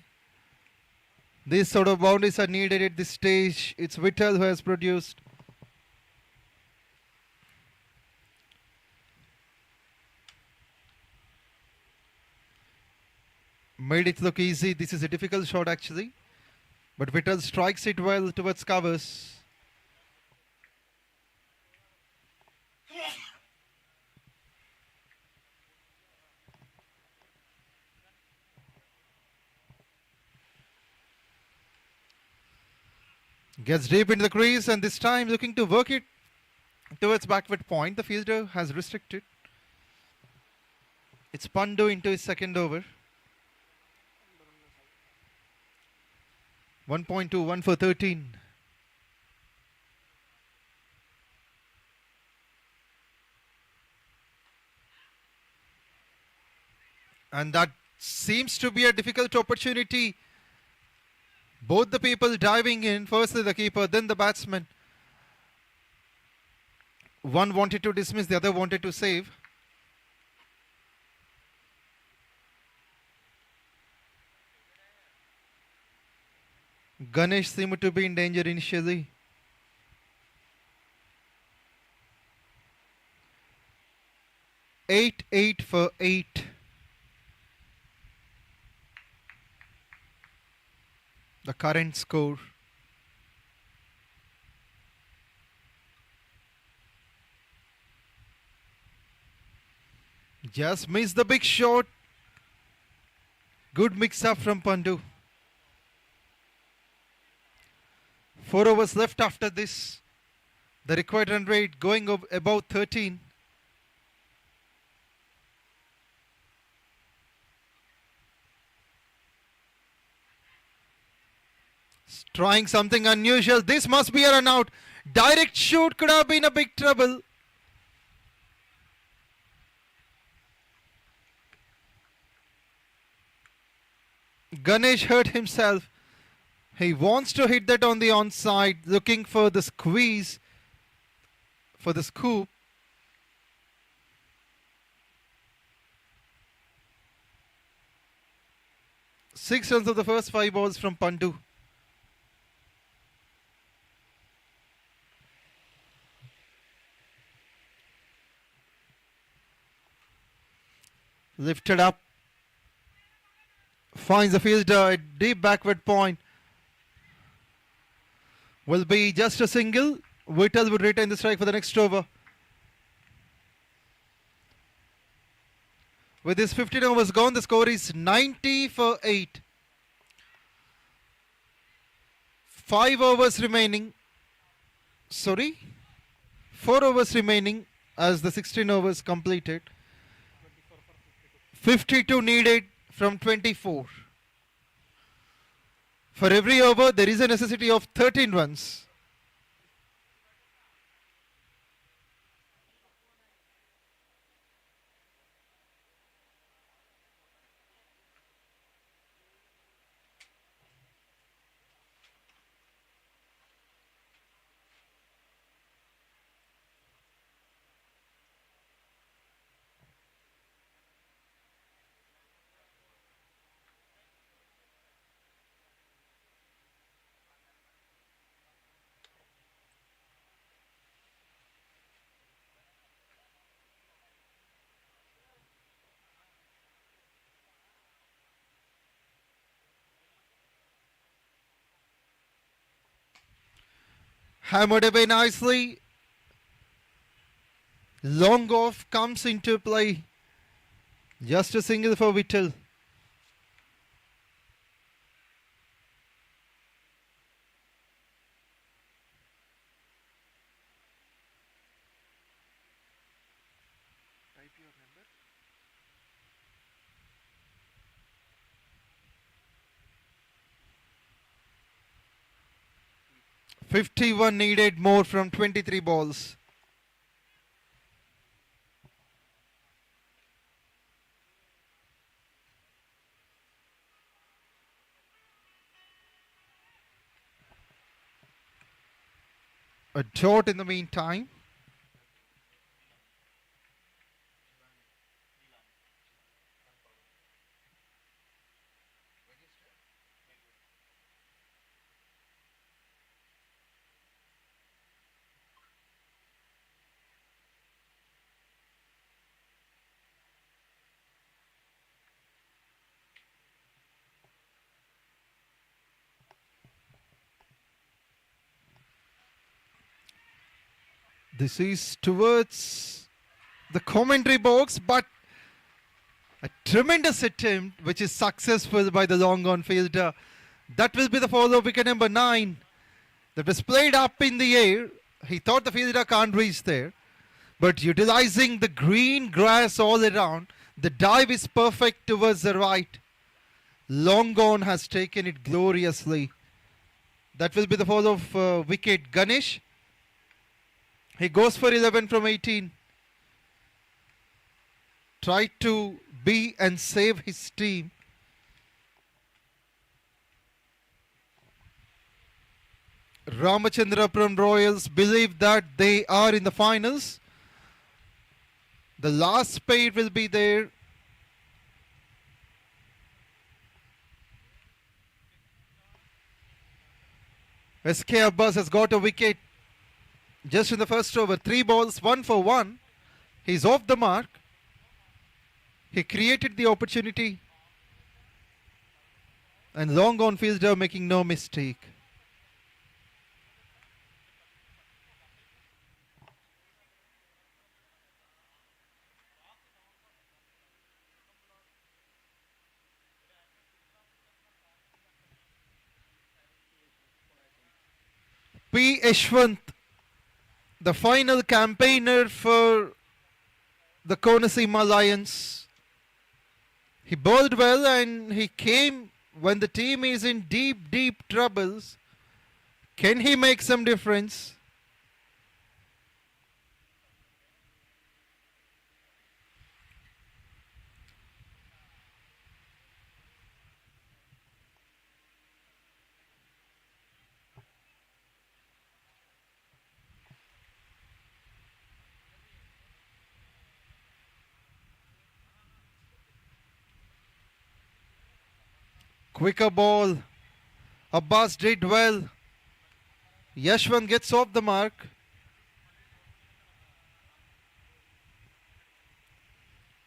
Speaker 1: These sort of boundaries are needed at this stage. It's Vittal who has produced. Made it look easy. This is a difficult shot actually. But Vittal strikes it well towards covers. Gets deep into the crease and this time looking to work it towards backward point. The fielder has restricted. It's Pandu into his second over. 1.2, 1 for 13. And that seems to be a difficult opportunity. Both the people diving in, firstly the keeper, then the batsman. One wanted to dismiss, the other wanted to save. Ganesh seemed to be in danger initially. Eight for 8. The current score. Just missed the big shot. Good mix up from Pandu. 4 overs left after this. The required run rate going above 13. Trying something unusual. This must be a run out. Direct shoot could have been a big trouble. Ganesh hurt himself. He wants to hit that on the onside, looking for the squeeze, for the scoop. Six runs of the first 5 balls from Pandu. Lifted up. Finds the fielder at deep backward point. Will be just a single. Whittle would retain the strike for the next over. With his 15 overs gone, the score is 90 for 8. 5 overs remaining. 4 overs remaining as the 16 overs completed. 52 needed from 24. For every over, there is a necessity of 13 runs. Hammered away nicely. Long off comes into play. Just a single for Whittle. Type your number. 51 needed more from 23 balls. A dot in the meantime. This is towards the commentary box, but a tremendous attempt which is successful by the long on fielder. That will be the follow wicket number 9. That was played up in the air. He thought the fielder can't reach there. But utilizing the green grass all around, The dive is perfect towards the right. Long gone has taken it gloriously. That will be the fall of wicket. Ganesh. He goes for 11 from 18. Tried to be and save his team. Ramachandrapuram Royals believe that they are in the finals. The last spade will be there. SK Abbas has got a wicket just in the first over. 3 balls, 1 for 1. He's off the mark. He created the opportunity. And long on fielder making no mistake. P. Yashwant, the final campaigner for the Konaseema Lions. He bowled well and he came when the team is in deep troubles. Can he make some difference? Quicker ball. Abbas did well. Yashwant gets off the mark.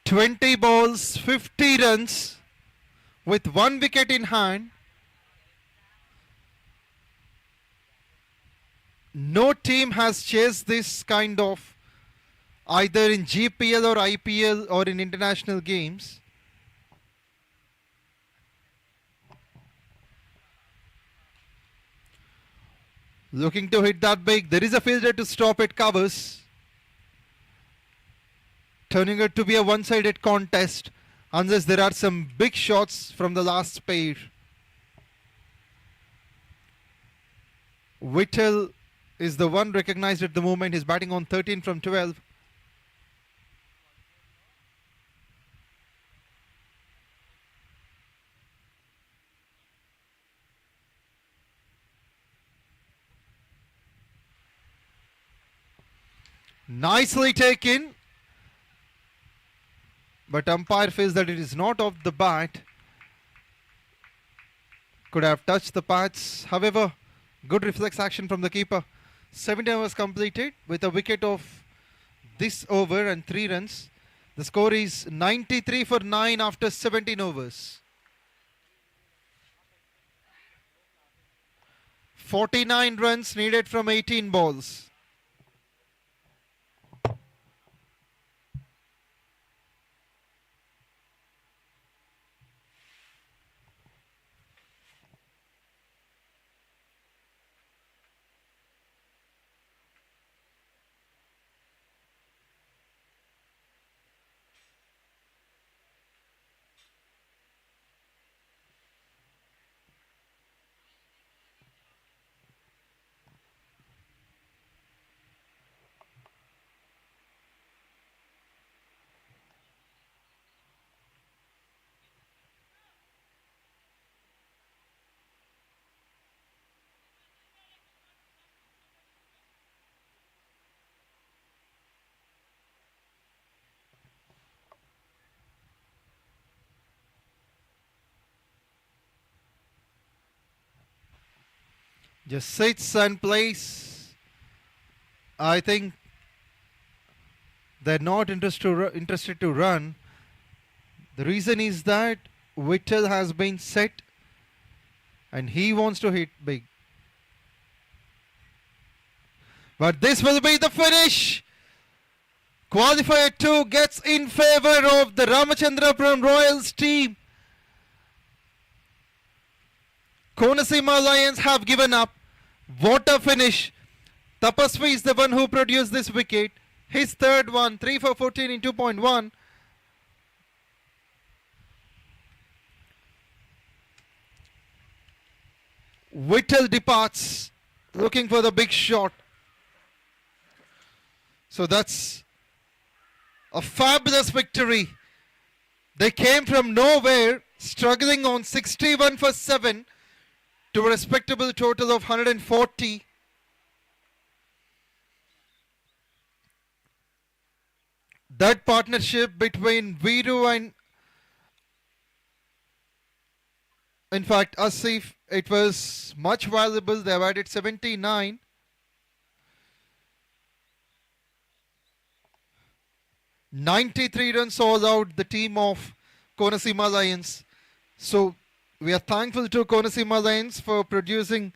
Speaker 1: "20 balls, 50 runs with 1 wicket in hand. No team has chased this kind of either in GPL or IPL or in international games. Looking to hit that big. There is a fielder to stop it. Covers. Turning it to be a one-sided contest unless there are some big shots from the last spade. Whittle is the one recognized at the moment. He's batting on 13 from 12. Nicely taken. But umpire feels that it is not off the bat. Could have touched the pads. However, good reflex action from the keeper. 17 overs completed with a wicket of this over and 3 runs. The score is 93 for 9 after 17 overs. 49 runs needed from 18 balls. Just sits and plays. I think they're not interested to run. The reason is that Whittle has been set and he wants to hit big. But this will be the finish. Qualifier 2 gets in favor of the Ramachandrapuram Royals team. Konaseema Lions have given up. What a finish. Tapasvi is the one who produced this wicket. His third one, 3 for 14 in 2.1. Whittle departs, looking for the big shot. So that's a fabulous victory. They came from nowhere, struggling on 61 for 7 to a respectable total of 140. That partnership between Viru and, in fact, Asif, it was much valuable. They have added 79. "93 runs all out, the team of Konaseema Lions." So we are thankful to Konaseema Lions for producing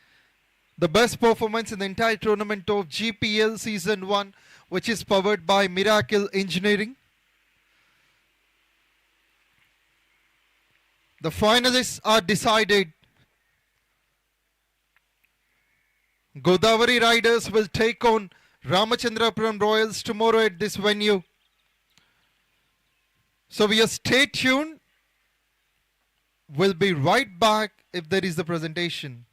Speaker 1: the best performance in the entire tournament of GPL Season 1, which is powered by Miracle Engineering. The finalists are decided. Godavari Riders will take on Ramachandrapuram Royals tomorrow at this venue. So we are stay tuned. We'll be right back if there is the presentation.